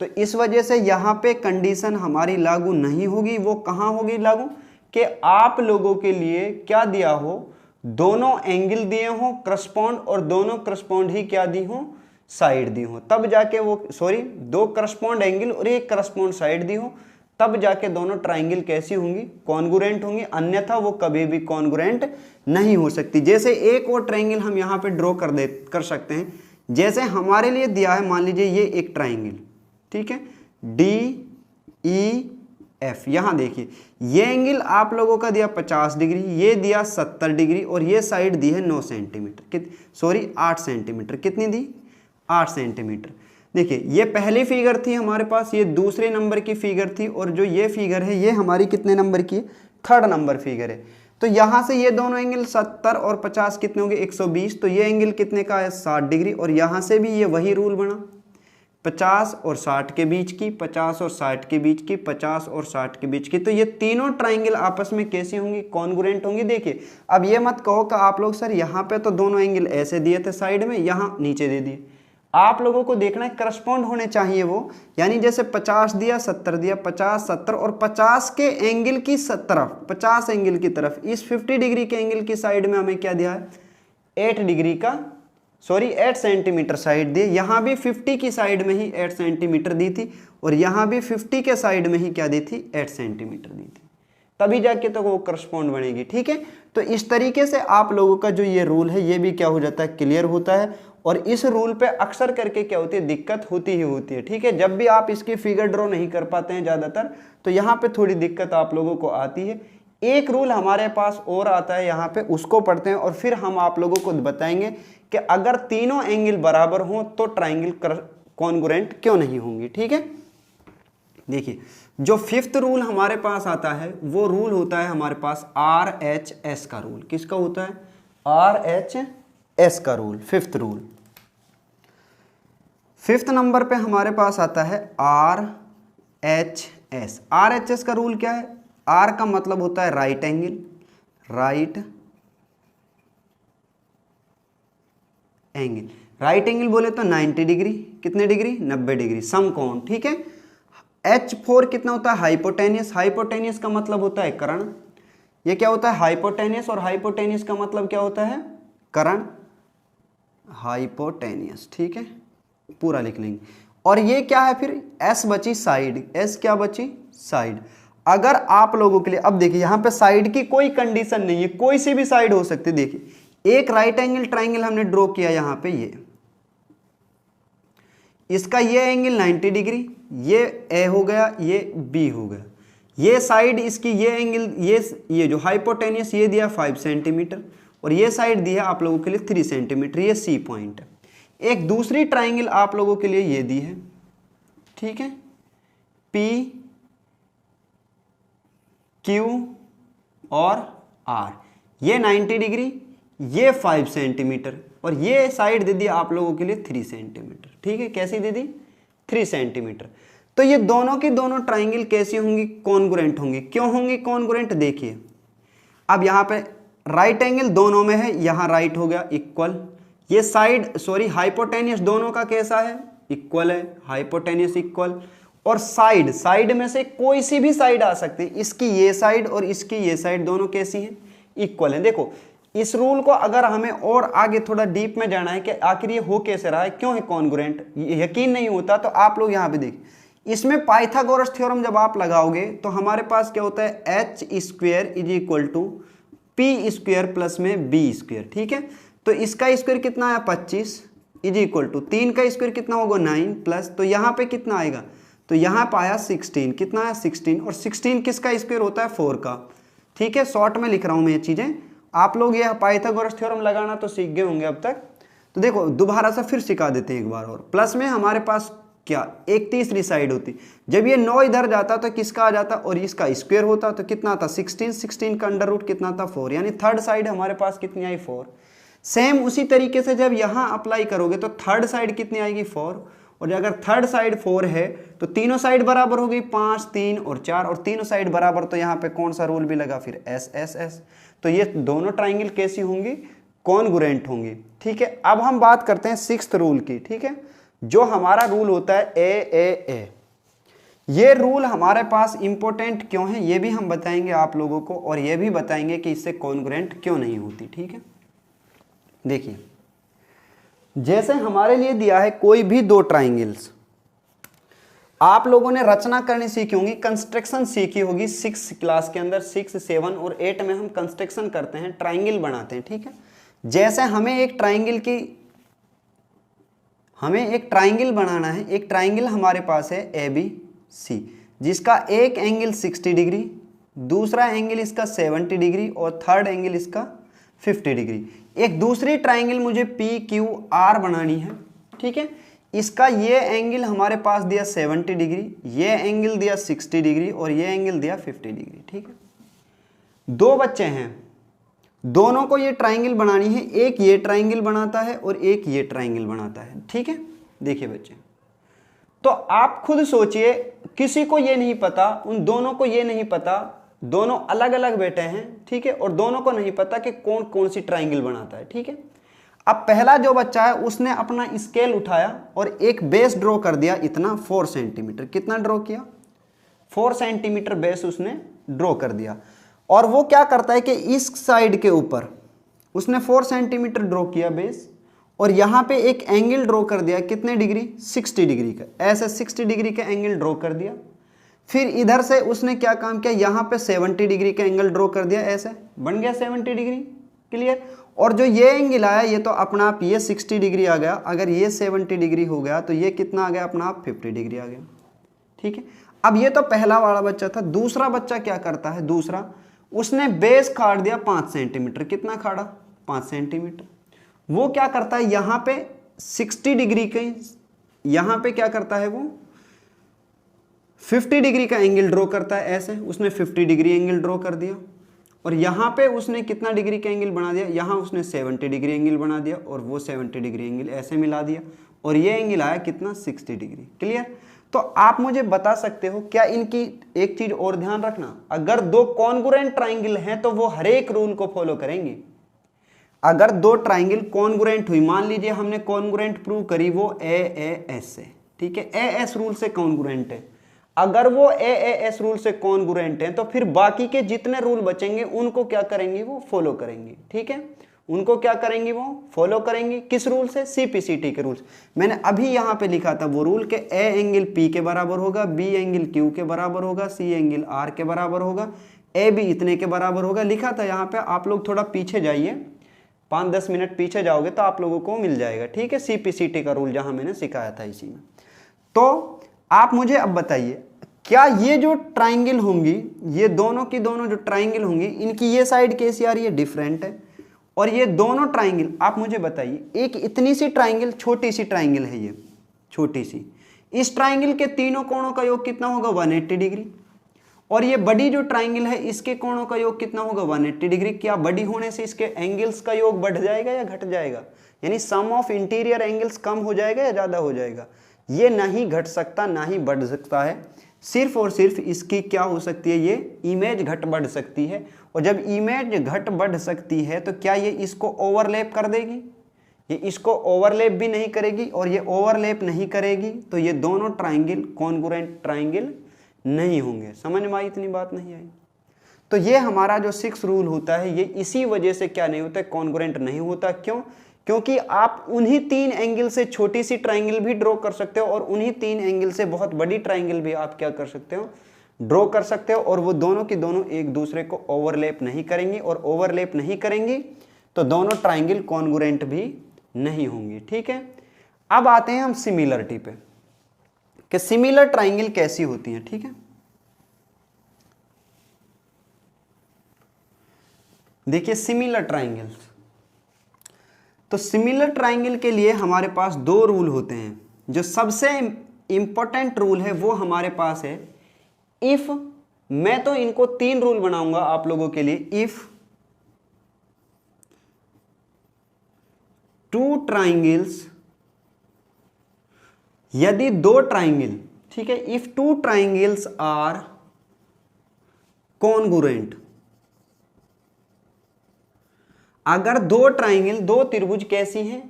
तो इस वजह से यहाँ पे कंडीशन हमारी लागू नहीं होगी। वो कहाँ होगी लागू, कि आप लोगों के लिए क्या दिया हो, दोनों एंगल दिए हो करस्पॉन्ड, और दोनों करस्पॉन्ड ही क्या दी हो, साइड दी हो, तब जाके वो, सॉरी, दो करस्पॉन्ड एंगल और एक करस्पॉन्ड साइड दी हो, तब जाके दोनों ट्राइंगल कैसी होंगी, कॉन्ग्रुएंट होंगी, अन्यथा वो कभी भी कॉन्ग्रुएंट नहीं हो सकती। जैसे एक और ट्राइंगल हम यहाँ पे ड्रॉ कर सकते हैं। जैसे हमारे लिए दिया है, मान लीजिए ये एक ट्राइंगल, ठीक है, DEF। यहाँ देखिए ये एंगल आप लोगों का दिया 50 डिग्री, ये दिया 70 डिग्री, और ये साइड दी है 9 सेंटीमीटर, सॉरी 8 सेंटीमीटर, कितनी दी 8 सेंटीमीटर। देखिए ये पहली फिगर थी हमारे पास, ये दूसरे नंबर की फिगर थी, और जो ये फिगर है ये हमारी कितने नंबर की है, थर्ड नंबर फिगर है। तो यहाँ से ये दोनों एंगल 70 और 50 कितने होंगे 120, तो ये एंगल कितने का है 60 डिग्री, और यहाँ से भी ये वही रूल बना 50 और 60 के बीच की, 50 और 60 के बीच की, 50 और 60 के बीच की। तो ये तीनों ट्राइंगल आपस में कैसी होंगी, कॉन्ग्रुएंट होंगी। देखिए अब ये मत कहो कि आप लोग सर यहाँ पे तो दोनों एंगल ऐसे दिए थे साइड में, यहाँ नीचे दे दिए। आप लोगों को देखना है करस्पॉन्ड होने चाहिए वो, यानी जैसे 50 दिया 70 दिया, 50 70, और 50 के एंगल की तरफ, 50 एंगल की तरफ इस 50 डिग्री के एंगल की साइड में हमें क्या दिया है 8 डिग्री का, सॉरी 8 सेंटीमीटर साइड दी। यहाँ भी 50 की साइड में ही 8 सेंटीमीटर दी थी, और यहाँ भी 50 के साइड में ही क्या दी थी 8 सेंटीमीटर दी थी, तभी जाके तो वो करस्पॉन्ड बनेगी, ठीक है। तो इस तरीके से आप लोगों का जो ये रूल है ये भी क्या हो जाता है, क्लियर होता है। और इस रूल पे अक्सर करके क्या होती है, दिक्कत होती ही होती है, ठीक है। जब भी आप इसकी फिगर ड्रॉ नहीं कर पाते हैं ज़्यादातर, तो यहाँ पे थोड़ी दिक्कत आप लोगों को आती है। एक रूल हमारे पास और आता है यहाँ पे, उसको पढ़ते हैं और फिर हम आप लोगों को बताएंगे कि अगर तीनों एंगल बराबर हों तो ट्राइंगल कॉन्ग्रुएंट क्यों नहीं होंगी, ठीक है। देखिए जो फिफ्थ रूल हमारे पास आता है वो रूल होता है हमारे पास RHS का रूल। किसका होता है, RHS का rule, fifth rule. Fifth number पे हमारे पास आता है RHS। RHS का रूल क्या है, R का मतलब होता है right angle, right angle, right angle बोले तो 90 डिग्री, कितने डिग्री 90 डिग्री, समकोण, ठीक है। H4 कितना होता है, हाइपोटेनियस। हाइपोटेनियस का मतलब होता है कर्ण। ये क्या होता है, हाइपोटेनियस, और हाइपोटेनियस का मतलब क्या होता है, कर्ण, हाइपोटेनियस, ठीक है, पूरा लिख लेंगे। और ये क्या है फिर, S बची साइड, S क्या बची, साइड। अगर आप लोगों के लिए, अब देखिए यहाँ पे साइड की कोई कंडीशन नहीं है, कोई सी भी साइड हो सकती है। देखिए एक राइट एंगल ट्राइंगल हमने ड्रॉ किया यहाँ पे, ये इसका ये एंगल 90 डिग्री, ये A हो गया, ये B हो गया, ये साइड इसकी ये एंगल, ये जो हाइपोटेनियस ये दिया 5 सेंटीमीटर, और ये साइड दी है आप लोगों के लिए 3 सेंटीमीटर, ये C पॉइंट है। एक दूसरी ट्राइंगल आप लोगों के लिए ये दी है, ठीक है, Q और R, ये 90 डिग्री, ये 5 सेंटीमीटर, और ये साइड दे दी आप लोगों के लिए 3 सेंटीमीटर। ठीक है, कैसी दे दी? 3 सेंटीमीटर। तो ये दोनों की दोनों ट्राइंगल कैसी होंगी? कॉन्ग्रुएंट होंगी। क्यों होंगी कॉन्ग्रुएंट? देखिए, अब यहाँ पे राइट एंगल दोनों में है, यहाँ राइट हो गया इक्वल, ये साइड हाइपोटेनियस दोनों का कैसा है? इक्वल है, हाइपोटेनियस इक्वल। और साइड में से कोई सी भी साइड आ सकती है, इसकी ये साइड और इसकी ये साइड दोनों कैसी है? इक्वल है। देखो, इस रूल को अगर हमें और आगे थोड़ा डीप में जाना है कि आखिर ये हो कैसे रहा है, क्यों है कॉन्ग्रुएंट, यकीन नहीं होता, तो आप लोग यहाँ पे देखिए, इसमें पाइथागोरस थ्योरम जब आप लगाओगे तो हमारे पास क्या होता है? H square is equal to P square plus में बी स्क्वेयर। ठीक है, तो इसका स्क्वायर कितना है? 25 इज इक्वल टू 3 का स्क्वायर कितना होगा? 9 प्लस, तो यहाँ पे कितना आएगा? तो यहाँ पाया 16, कितना है? 16, और 16 किसका स्क्वायर होता है? 4 का। ठीक है, शॉर्ट में लिख रहा हूँ मैं ये चीज़ें, आप लोग ये पाइथागोरस थ्योरम लगाना तो सीख गए होंगे अब तक। तो देखो, दोबारा से फिर सिखा देते हैं एक बार और। प्लस में हमारे पास क्या? एक तीसरी साइड होती, जब ये 9 इधर जाता तो किसका आ जाता? और इसका स्क्वायर होता, तो कितना था? 16, 16 का अंडर रूट कितना था? 4, यानी थर्ड साइड हमारे पास कितनी आई? 4। सेम उसी तरीके से जब यहाँ अप्लाई करोगे तो थर्ड साइड कितनी आएगी? 4, और अगर थर्ड साइड 4 है तो तीनों साइड बराबर हो गई, 5, 3 और 4, और तीनों साइड बराबर, तो यहाँ पे कौन सा रूल भी लगा? फिर एस एस एस। तो ये दोनों ट्राइंगल कैसी होंगी? कॉन्ग्रुएंट होंगी। ठीक है, अब हम बात करते हैं 6th रूल की। ठीक है, जो हमारा रूल होता है ए। ये रूल हमारे पास इंपॉर्टेंट क्यों है ये भी हम बताएंगे आप लोगों को, और ये भी बताएंगे कि इससे कॉन्ग्रुएंट क्यों नहीं होती। ठीक है, देखिए, जैसे हमारे लिए दिया है कोई भी दो ट्राइंगल्स, आप लोगों ने रचना करनी सीखी होगी, कंस्ट्रक्शन सीखी होगी 6 क्लास के अंदर। 6, 7 और 8 में हम कंस्ट्रक्शन करते हैं, ट्राइंगल बनाते हैं। ठीक है, जैसे हमें एक ट्राइंगल बनाना है। एक ट्राइंगल हमारे पास है ABC, जिसका एक एंगल 60 डिग्री, दूसरा एंगल इसका 70 डिग्री और थर्ड एंगल इसका 50 डिग्री। एक दूसरी ट्राइंगल मुझे PQR बनानी है। ठीक है, इसका ये एंगल हमारे पास दिया 70 डिग्री, ये एंगल दिया 60 डिग्री और ये एंगल दिया 50 डिग्री। ठीक है, दो बच्चे हैं, दोनों को ये ट्राइंगल बनानी है, एक ये ट्राइंगल बनाता है और एक ये ट्राइंगल बनाता है। ठीक है, देखिए बच्चे, तो आप खुद सोचिए, किसी को ये नहीं पता, उन दोनों को ये नहीं पता, दोनों अलग अलग बैठे हैं। ठीक है, और दोनों को नहीं पता कि कौन कौन सी ट्राइंगल बनाता है। ठीक है, अब पहला जो बच्चा है उसने अपना स्केल उठाया और एक बेस ड्रॉ कर दिया, इतना 4 सेंटीमीटर। कितना ड्रॉ किया? 4 सेंटीमीटर बेस उसने ड्रॉ कर दिया। और वो क्या करता है कि इस साइड के ऊपर उसने 4 सेंटीमीटर ड्रॉ किया बेस, और यहाँ पे एक एंगल ड्रॉ कर दिया, कितने डिग्री? 60 डिग्री का। ऐसे 60 डिग्री का एंगल ड्रॉ कर दिया। फिर इधर से उसने क्या काम किया? यहाँ पे 70 डिग्री का एंगल ड्रॉ कर दिया, ऐसे बन गया 70 डिग्री। क्लियर? और जो ये एंगल आया, ये तो अपना आप ये 60 डिग्री आ गया, अगर ये 70 डिग्री हो गया तो ये कितना आ गया? अपना आप 50 डिग्री आ गया। ठीक है, अब ये तो पहला वाला बच्चा था। दूसरा बच्चा क्या करता है? दूसरा, उसने बेस काट दिया 5 सेंटीमीटर। कितना खाड़ा? 5 सेंटीमीटर। वो क्या करता है? यहाँ पे 60 डिग्री के, यहाँ पे क्या करता है? वो 50 डिग्री का एंगल ड्रॉ करता है, ऐसे उसने 50 डिग्री एंगल ड्रॉ कर दिया। और यहाँ पे उसने कितना डिग्री का एंगल बना दिया? यहाँ उसने 70 डिग्री एंगल बना दिया और वो 70 डिग्री एंगल ऐसे मिला दिया, और ये एंगल आया कितना? 60 डिग्री। क्लियर? तो आप मुझे बता सकते हो क्या? इनकी एक चीज और ध्यान रखना, अगर दो कॉन्ग्रुएंट ट्राइंगल हैं तो वो हर एक रूल को फॉलो करेंगे। अगर दो ट्राइंगल कॉन्ग्रुएंट हुई, मान लीजिए हमने कॉन्ग्रुएंट प्रूव करी वो AAS से, ठीक है, AS रूल से कॉन्ग्रुएंट है। अगर वो AAS रूल से कॉन्ग्रुएंट है तो फिर बाकी के जितने रूल बचेंगे उनको क्या करेंगे? वो फॉलो करेंगे। ठीक है, उनको क्या करेंगे? वो फॉलो करेंगे। किस रूल से? CPCT के रूल्स। मैंने अभी यहाँ पे लिखा था वो रूल के A एंगल P के बराबर होगा, B एंगल Q के बराबर होगा, C एंगल R के बराबर होगा, AB इतने के बराबर होगा। लिखा था यहाँ पे, आप लोग थोड़ा पीछे जाइए, 5-10 मिनट पीछे जाओगे तो आप लोगों को मिल जाएगा। ठीक है, CPCT का रूल जहाँ मैंने सिखाया था इसी में। तो आप मुझे अब बताइए, क्या ये जो ट्राइंगल होंगी, ये दोनों की दोनों जो ट्राइंगल होंगी, इनकी ये साइड कैसी आ रही है? डिफरेंट है। और ये दोनों ट्राइंगल, आप मुझे बताइए, एक इतनी सी ट्राइंगल, छोटी सी ट्राइंगल है ये, छोटी सी, इस ट्राइंगल के तीनों कोणों का योग कितना होगा? 180 डिग्री। और ये बड़ी जो ट्राइंगल है इसके कोणों का योग कितना होगा 180 डिग्री। क्या बड़ी होने से इसके एंगल्स का योग बढ़ जाएगा या घट जाएगा, यानी सम ऑफ इंटीरियर एंगल्स कम हो जाएगा या ज्यादा हो जाएगा। ये नहीं घट सकता ना ही बढ़ सकता है, सिर्फ और सिर्फ इसकी क्या हो सकती है, ये इमेज घट बढ़ सकती है। और जब इमेज घट बढ़ सकती है तो क्या ये इसको ओवरलैप कर देगी, ये इसको ओवरलैप भी नहीं करेगी, और ये ओवरलैप नहीं करेगी तो ये दोनों ट्राइंगल कॉन्ग्रुएंट ट्राइंगल नहीं होंगे। समझ में आई, इतनी बात नहीं आई। तो ये हमारा जो 6 रूल होता है ये इसी वजह से क्या नहीं होता, कॉन्ग्रुएंट नहीं होता। क्यों? क्योंकि आप उन्हीं 3 एंगल से छोटी सी ट्राइंगल भी ड्रॉ कर सकते हो और उन्हीं 3 एंगल से बहुत बड़ी ट्राइंगल भी आप क्या कर सकते हो, ड्रॉ कर सकते हो, और वो दोनों की दोनों एक दूसरे को ओवरलैप नहीं करेंगी, और ओवरलैप नहीं करेंगी तो दोनों ट्राइंगल कॉन्ग्रुएंट भी नहीं होंगी। ठीक है, अब आते हैं हम सिमिलरिटी पे कि सिमिलर ट्राइंगल कैसी होती हैं। ठीक है, देखिए सिमिलर ट्राइंगल्स, तो सिमिलर ट्राइंगल के लिए हमारे पास 2 रूल होते हैं। जो सबसे इंपॉर्टेंट रूल है वो हमारे पास है इफ, मैं तो इनको 3 रूल बनाऊंगा आप लोगों के लिए। इफ 2 ट्राइंगल्स, यदि 2 ट्राइंगल, ठीक है, इफ 2 ट्राइंगल्स आर कॉन्ग्रुएंट, अगर 2 ट्राइंगल, 2 त्रिभुज कैसी हैं,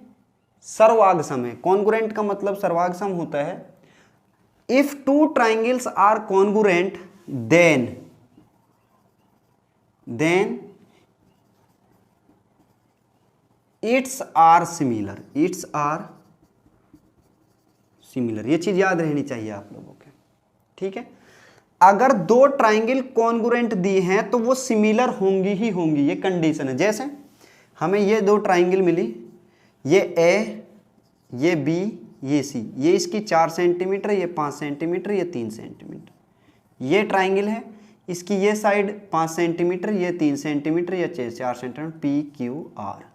सर्वागसम है। कॉन्ग्रुएंट का मतलब सर्वागसम होता है। If 2 triangles are congruent then it's are similar, it's are similar. ये चीज याद रहनी चाहिए आप लोगों के। ठीक है, अगर 2 ट्राइंगल कॉन्ग्रुएंट दी हैं तो वो सिमिलर होंगी ही होंगी, ये कंडीशन है। जैसे हमें ये 2 ट्राइंगल मिली, ये ए, ये बी, ये सी, ये इसकी 4 सेंटीमीटर, ये 5 सेंटीमीटर, ये 3 सेंटीमीटर। ये ट्राइंगल है, इसकी ये साइड 5 सेंटीमीटर, ये 3 सेंटीमीटर, ये 4 सेंटीमीटर, पी क्यू आर।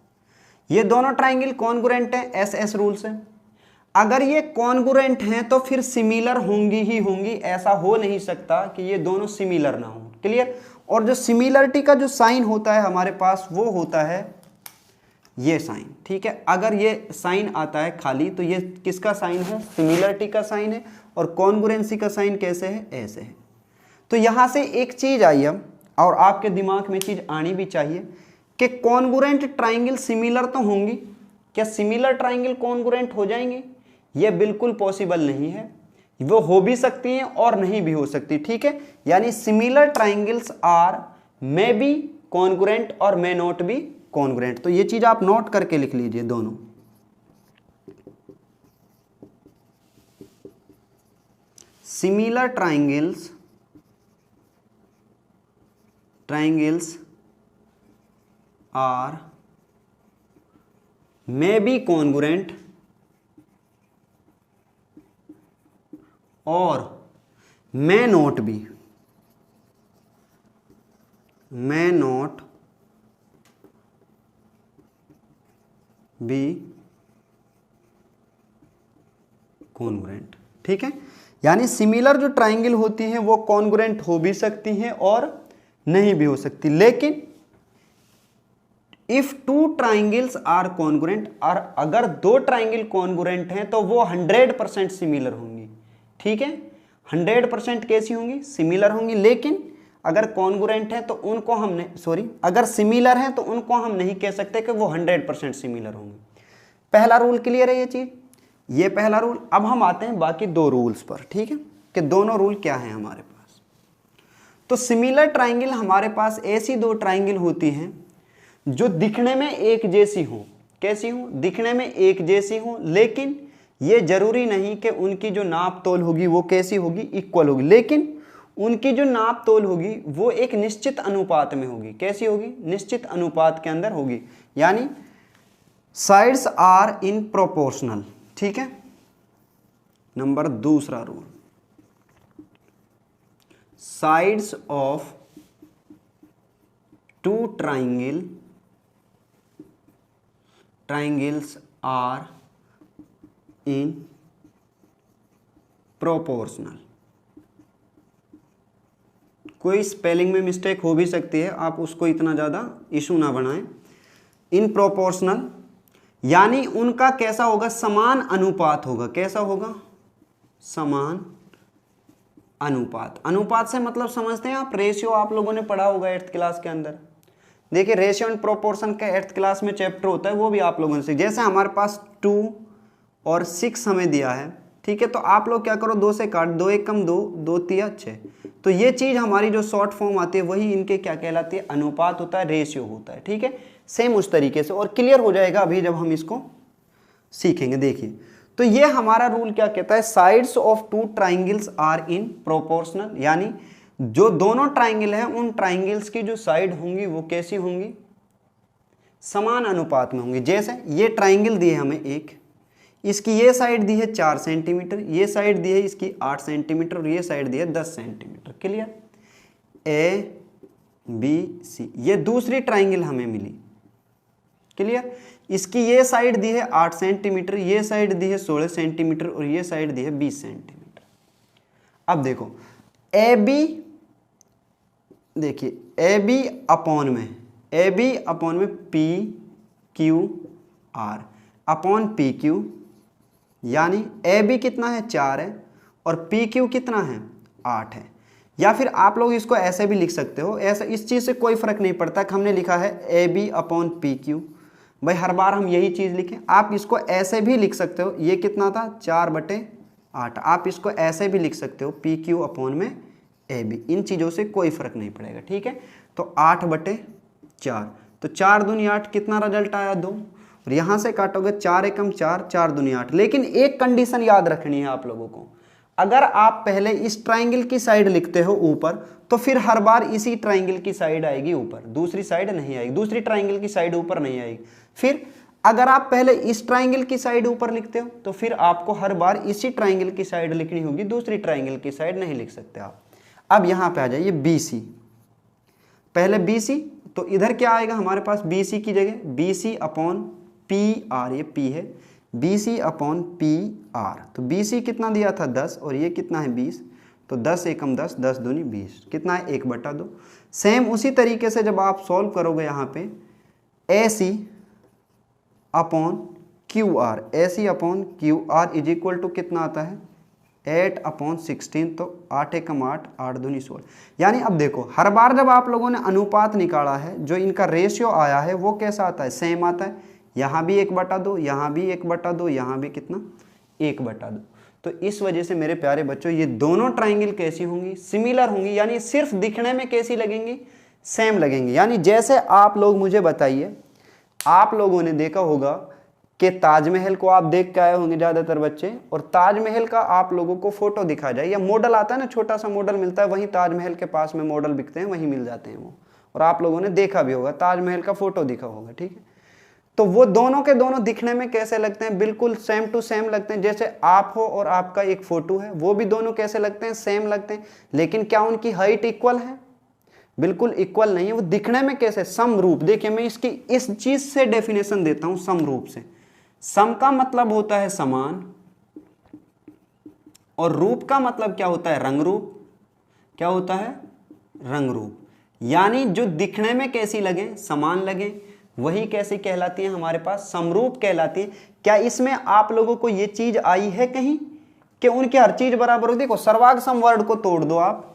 ये दोनों ट्राइंगल कॉन्ग्रुएंट है एस एस रूल से। अगर ये कॉन्ग्रुएंट हैं तो फिर सिमिलर होंगी ही होंगी, ऐसा हो नहीं सकता कि ये दोनों सिमिलर ना हो। क्लियर? और जो सिमिलरिटी का जो साइन होता है हमारे पास वो होता है ये साइन। ठीक है, अगर ये साइन आता है खाली तो ये किसका साइन है, सिमिलरिटी का साइन है, और कॉन्ग्रुएंसी का साइन कैसे है, ऐसे है। तो यहां से एक चीज आई अब, और आपके दिमाग में चीज आनी भी चाहिए कि कॉन्ग्रुएंट ट्राइंगल सिमिलर तो होंगी। क्या सिमिलर ट्राइंगल कॉन्ग्रुएंट हो जाएंगे? ये बिल्कुल पॉसिबल नहीं है। वो हो भी सकती हैं और नहीं भी हो सकती। ठीक है, यानी similar triangles are may be congruent और मे नॉट बी कॉन्ग्रुएंट। तो ये चीज आप नोट करके लिख लीजिए दोनों। Similar triangles are may be congruent और may not be कॉन्ग्रुएंट। ठीक है, यानी सिमिलर जो ट्राइंगल होती हैं वो कॉन्ग्रुएंट हो भी सकती हैं और नहीं भी हो सकती। लेकिन इफ 2 ट्राइंगल्स आर कॉन्ग्रुएंट, और अगर 2 ट्राइंगल कॉन्ग्रुएंट हैं तो वो 100% सिमिलर होंगी। ठीक है, 100% कैसी होंगी, सिमिलर होंगी। लेकिन अगर कॉन्ग्रुएंट है तो उनको हमने अगर सिमिलर है तो उनको हम नहीं कह सकते कि वो 100% सिमिलर होंगे। पहला रूल क्लियर है ये चीज, ये पहला रूल। अब हम आते हैं बाकी 2 रूल्स पर। ठीक है, कि दोनों रूल क्या है हमारे पास। तो सिमिलर ट्राइंगल हमारे पास ऐसी 2 ट्राइंगल होती हैं जो दिखने में एक जैसी हो। कैसी हो, दिखने में एक जैसी हो, लेकिन ये जरूरी नहीं कि उनकी जो नाप तोल होगी वो कैसी होगी, इक्वल होगी। लेकिन उनकी जो नाप तोल होगी वो एक निश्चित अनुपात में होगी। कैसी होगी, निश्चित अनुपात के अंदर होगी, यानी साइड्स आर इन प्रोपोर्शनल। ठीक है, number 2 rule, sides of 2 triangles are in proportional. कोई स्पेलिंग में मिस्टेक हो भी सकती है, आप उसको इतना ज़्यादा इशू ना बनाएं। इन प्रोपोर्शनल यानी उनका कैसा होगा, समान अनुपात होगा। कैसा होगा, समान अनुपात। अनुपात से मतलब समझते हैं आप, रेशियो आप लोगों ने पढ़ा होगा 8th क्लास के अंदर। देखिए रेशियो एंड प्रोपोर्शन का 8th क्लास में चैप्टर होता है, वो भी आप लोगों ने सीखा। जैसे हमारे पास 2 और 6 हमें दिया है, ठीक है, तो आप लोग क्या करो, 2 से काट, 2 1 कम 2, 2 3 6। तो ये चीज़ हमारी जो शॉर्ट फॉर्म आती है वही इनके क्या कहलाती है, अनुपात होता है, रेशियो होता है। ठीक है, सेम उस तरीके से, और क्लियर हो जाएगा अभी जब हम इसको सीखेंगे। देखिए तो ये हमारा रूल क्या कहता है, sides of 2 triangles are in proportional, यानी जो दोनों ट्राइंगल हैं उन ट्राइंगल्स की जो साइड होंगी वो कैसी होंगी, समान अनुपात में होंगी। जैसे ये ट्राइंगल दिए हमें एक, इसकी ये साइड दी है 4 सेंटीमीटर, ये साइड दी है इसकी 8 सेंटीमीटर और ये साइड दी है 10 centimetre. Clear, A B C, ये दूसरी ट्राइंगल हमें मिली। क्लियर, इसकी ये साइड दी है 8 सेंटीमीटर, ये साइड दी है 16 सेंटीमीटर और ये साइड दी है 20 सेंटीमीटर। अब देखो ए बी, देखिए ए बी अपॉन में P Q are upon P Q, यानी ए बी कितना है 4 है और पी क्यू कितना है 8 है। या फिर आप लोग इसको ऐसे भी लिख सकते हो, ऐसा इस चीज़ से कोई फर्क नहीं पड़ता कि हमने लिखा है A B upon P Q, भाई हर बार हम यही चीज़ लिखें। आप इसको ऐसे भी लिख सकते हो, ये कितना था 4/8, आप इसको ऐसे भी लिख सकते हो पी क्यू अपॉन में ए बी, इन चीज़ों से कोई फर्क नहीं पड़ेगा। ठीक है, तो 8/4, तो 4 दूनी 8, कितना रिजल्ट आया 2, और यहाँ से काटोगे 4 एकम 4, 4 दूनी 8। लेकिन एक कंडीशन याद रखनी है आप लोगों को, अगर आप पहले इस ट्राइंगल की साइड लिखते हो ऊपर, तो फिर हर बार इसी ट्राइंगल की साइड आएगी ऊपर, दूसरी साइड नहीं आएगी, दूसरी ट्राइंगल की साइड ऊपर नहीं आएगी। फिर अगर आप पहले इस ट्राइंगल की साइड ऊपर लिखते हो तो फिर आपको हर बार इसी ट्राइंगल की साइड लिखनी होगी, दूसरी ट्राइंगल की साइड नहीं लिख सकते आप। अब यहाँ पे आ जाइए बी सी, पहले बी सी, तो इधर क्या आएगा हमारे पास, बी सी की जगह B C upon P R, ये पी है, B C upon P R. तो बी सी कितना दिया था 10 और ये कितना है 20, तो 10 एकम 10, 10 दूनी 20, कितना है 1/2। सेम उसी तरीके से जब आप सॉल्व करोगे यहाँ पे A C upon Q R, A C upon Q R is equal to कितना आता है 8/16, तो 8 एकम 8, 8 दूनी 16। यानी अब देखो हर बार जब आप लोगों ने अनुपात निकाला है, जो इनका रेशियो आया है वो कैसा आता है, सेम आता है। यहाँ भी 1/2, यहाँ भी 1/2, यहाँ भी कितना 1/2। तो इस वजह से मेरे प्यारे बच्चों ये दोनों ट्राइंगल कैसी होंगी, सिमिलर होंगी, यानी सिर्फ दिखने में कैसी लगेंगी, सेम लगेंगी। यानी जैसे आप लोग मुझे बताइए, आप लोगों ने देखा होगा कि ताजमहल को आप देख के आए होंगे ज़्यादातर बच्चे, और ताजमहल का आप लोगों को फोटो दिखा जाए या मॉडल आता है ना, छोटा सा मॉडल मिलता है, वहीं ताजमहल के पास में मॉडल बिकते हैं, वहीं मिल जाते हैं वो, और आप लोगों ने देखा भी होगा, ताजमहल का फोटो दिखा होगा। ठीक है, तो वो दोनों के दोनों दिखने में कैसे लगते हैं, बिल्कुल सेम टू सेम लगते हैं। जैसे आप हो और आपका एक फोटो है, वो भी दोनों कैसे लगते हैं, सेम लगते हैं। लेकिन क्या उनकी हाइट इक्वल है, बिल्कुल इक्वल नहीं है। वो दिखने में कैसे, समरूप। देखिए मैं इसकी इस चीज से डेफिनेशन देता हूं, समरूप से। सम का मतलब होता है समान, और रूप का मतलब क्या होता है, रंग रूप। क्या होता है, रंग रूप। यानी जो दिखने में कैसी लगे, समान लगे, वही कैसी कहलाती है हमारे पास, समरूप कहलाती है। क्या इसमें आप लोगों को ये चीज आई है कहीं कि उनकी हर चीज बराबर हो? देखो सर्वांग सम वर्ड को तोड़ दो आप,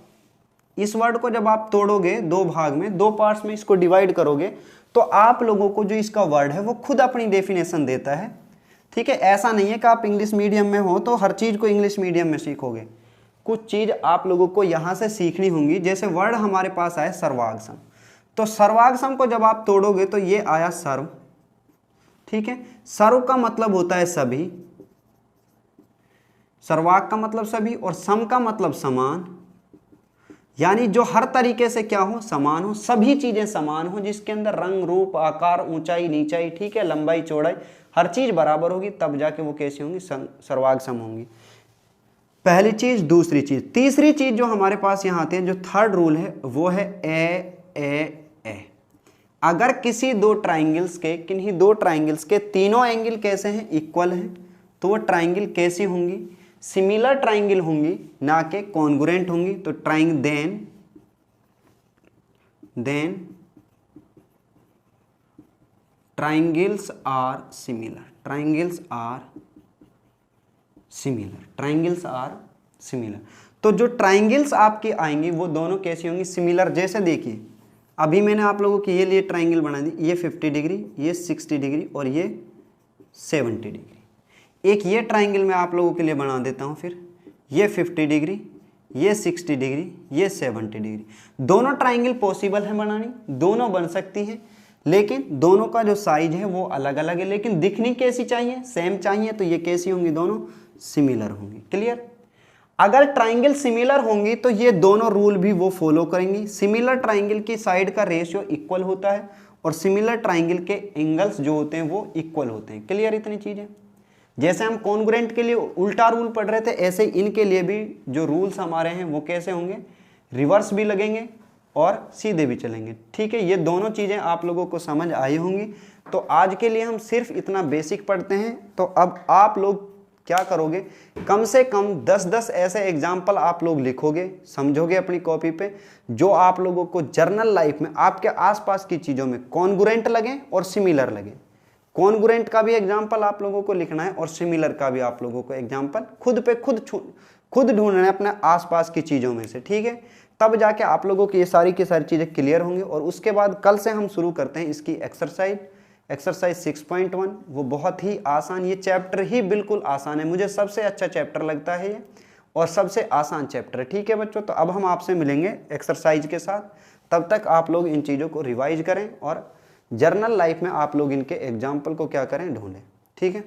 इस वर्ड को जब आप तोड़ोगे दो भाग में, दो पार्ट्स में इसको डिवाइड करोगे, तो आप लोगों को जो इसका वर्ड है वो खुद अपनी डेफिनेशन देता है। ठीक है, ऐसा नहीं है कि आप इंग्लिश मीडियम में हो तो हर चीज को इंग्लिश मीडियम में सीखोगे। कुछ चीज आप लोगों को यहां से सीखनी होंगी। जैसे वर्ड हमारे पास आया सर्वांग सम, तो सर्वांग सम को जब आप तोड़ोगे तो ये आया सर्व। ठीक है, सर्व का मतलब होता है सभी, सर्वांग का मतलब सभी, और सम का मतलब समान, यानी जो हर तरीके से क्या हो, समान हो, सभी चीजें समान हो, जिसके अंदर रंग रूप आकार ऊंचाई नीचाई, ठीक है, लंबाई चौड़ाई, हर चीज बराबर होगी, तब जाके वो कैसी होंगी, सर्वांग सम होंगी। पहली चीज। दूसरी चीज, तीसरी चीज जो हमारे पास यहां आते हैं, जो थर्ड रूल है वो है ए। अगर किसी दो ट्राइंगल्स के, किन्हीं दो ट्राइंगल्स के तीनों एंगल कैसे हैं, इक्वल हैं, तो वो ट्राइंगल कैसी होंगी, सिमिलर ट्राइंगल होंगी, ना कि कॉन्ग्रुएंट होंगी। तो then then triangles are similar, triangles are similar, triangles are similar. तो जो ट्राइंगल्स आपकी आएंगी वो दोनों कैसी होंगी, सिमिलर। जैसे देखिए अभी मैंने आप लोगों के लिए ट्राइंगल बना दी, ये 50 डिग्री, ये 60 डिग्री और ये 70 डिग्री। एक ये ट्राइंगल मैं आप लोगों के लिए बना देता हूँ, फिर ये 50 डिग्री, ये 60 डिग्री, ये 70 डिग्री। दोनों ट्राइंगल पॉसिबल है बनानी, दोनों बन सकती हैं, लेकिन दोनों का जो साइज है वो अलग अलग है, लेकिन दिखनी कैसी चाहिए, सेम चाहिए। तो ये कैसी होंगी, दोनों सिमिलर होंगी। क्लियर। अगर ट्राइंगल सिमिलर होंगी तो ये दोनों रूल भी वो फॉलो करेंगी। सिमिलर ट्राइंगल की साइड का रेशियो इक्वल होता है और सिमिलर ट्राइंगल के एंगल्स जो होते हैं वो इक्वल होते हैं। क्लियर इतनी चीजें। जैसे हम कॉन्ग्रुएंट के लिए उल्टा रूल पढ़ रहे थे, ऐसे इनके लिए भी जो रूल्स हमारे हैं वो कैसे होंगे, रिवर्स भी लगेंगे और सीधे भी चलेंगे। ठीक है, ये दोनों चीजें आप लोगों को समझ आई होंगी। तो आज के लिए हम सिर्फ इतना बेसिक पढ़ते हैं। तो अब आप लोग क्या करोगे, कम से कम 10-10 ऐसे एग्जाम्पल आप लोग लिखोगे, समझोगे अपनी कॉपी पे, जो आप लोगों को जर्नल लाइफ में आपके आसपास की चीज़ों में कॉन्ग्रुएंट लगे और सिमिलर लगे। कॉन्ग्रुएंट का भी एग्जाम्पल आप लोगों को लिखना है और सिमिलर का भी आप लोगों को एग्जाम्पल खुद पे खुद ढूंढना है अपने आसपास की चीज़ों में से। ठीक है, तब जाके आप लोगों की ये सारी की सारी चीज़ें क्लियर होंगी। और उसके बाद कल से हम शुरू करते हैं इसकी एक्सरसाइज 6.1। वो बहुत ही आसान, ये चैप्टर ही बिल्कुल आसान है, मुझे सबसे अच्छा चैप्टर लगता है ये और सबसे आसान चैप्टर है। ठीक है बच्चों, तो अब हम आपसे मिलेंगे एक्सरसाइज के साथ। तब तक आप लोग इन चीज़ों को रिवाइज करें और जर्नल लाइफ में आप लोग इनके एग्जाम्पल को क्या करें, ढूंढें। ठीक है।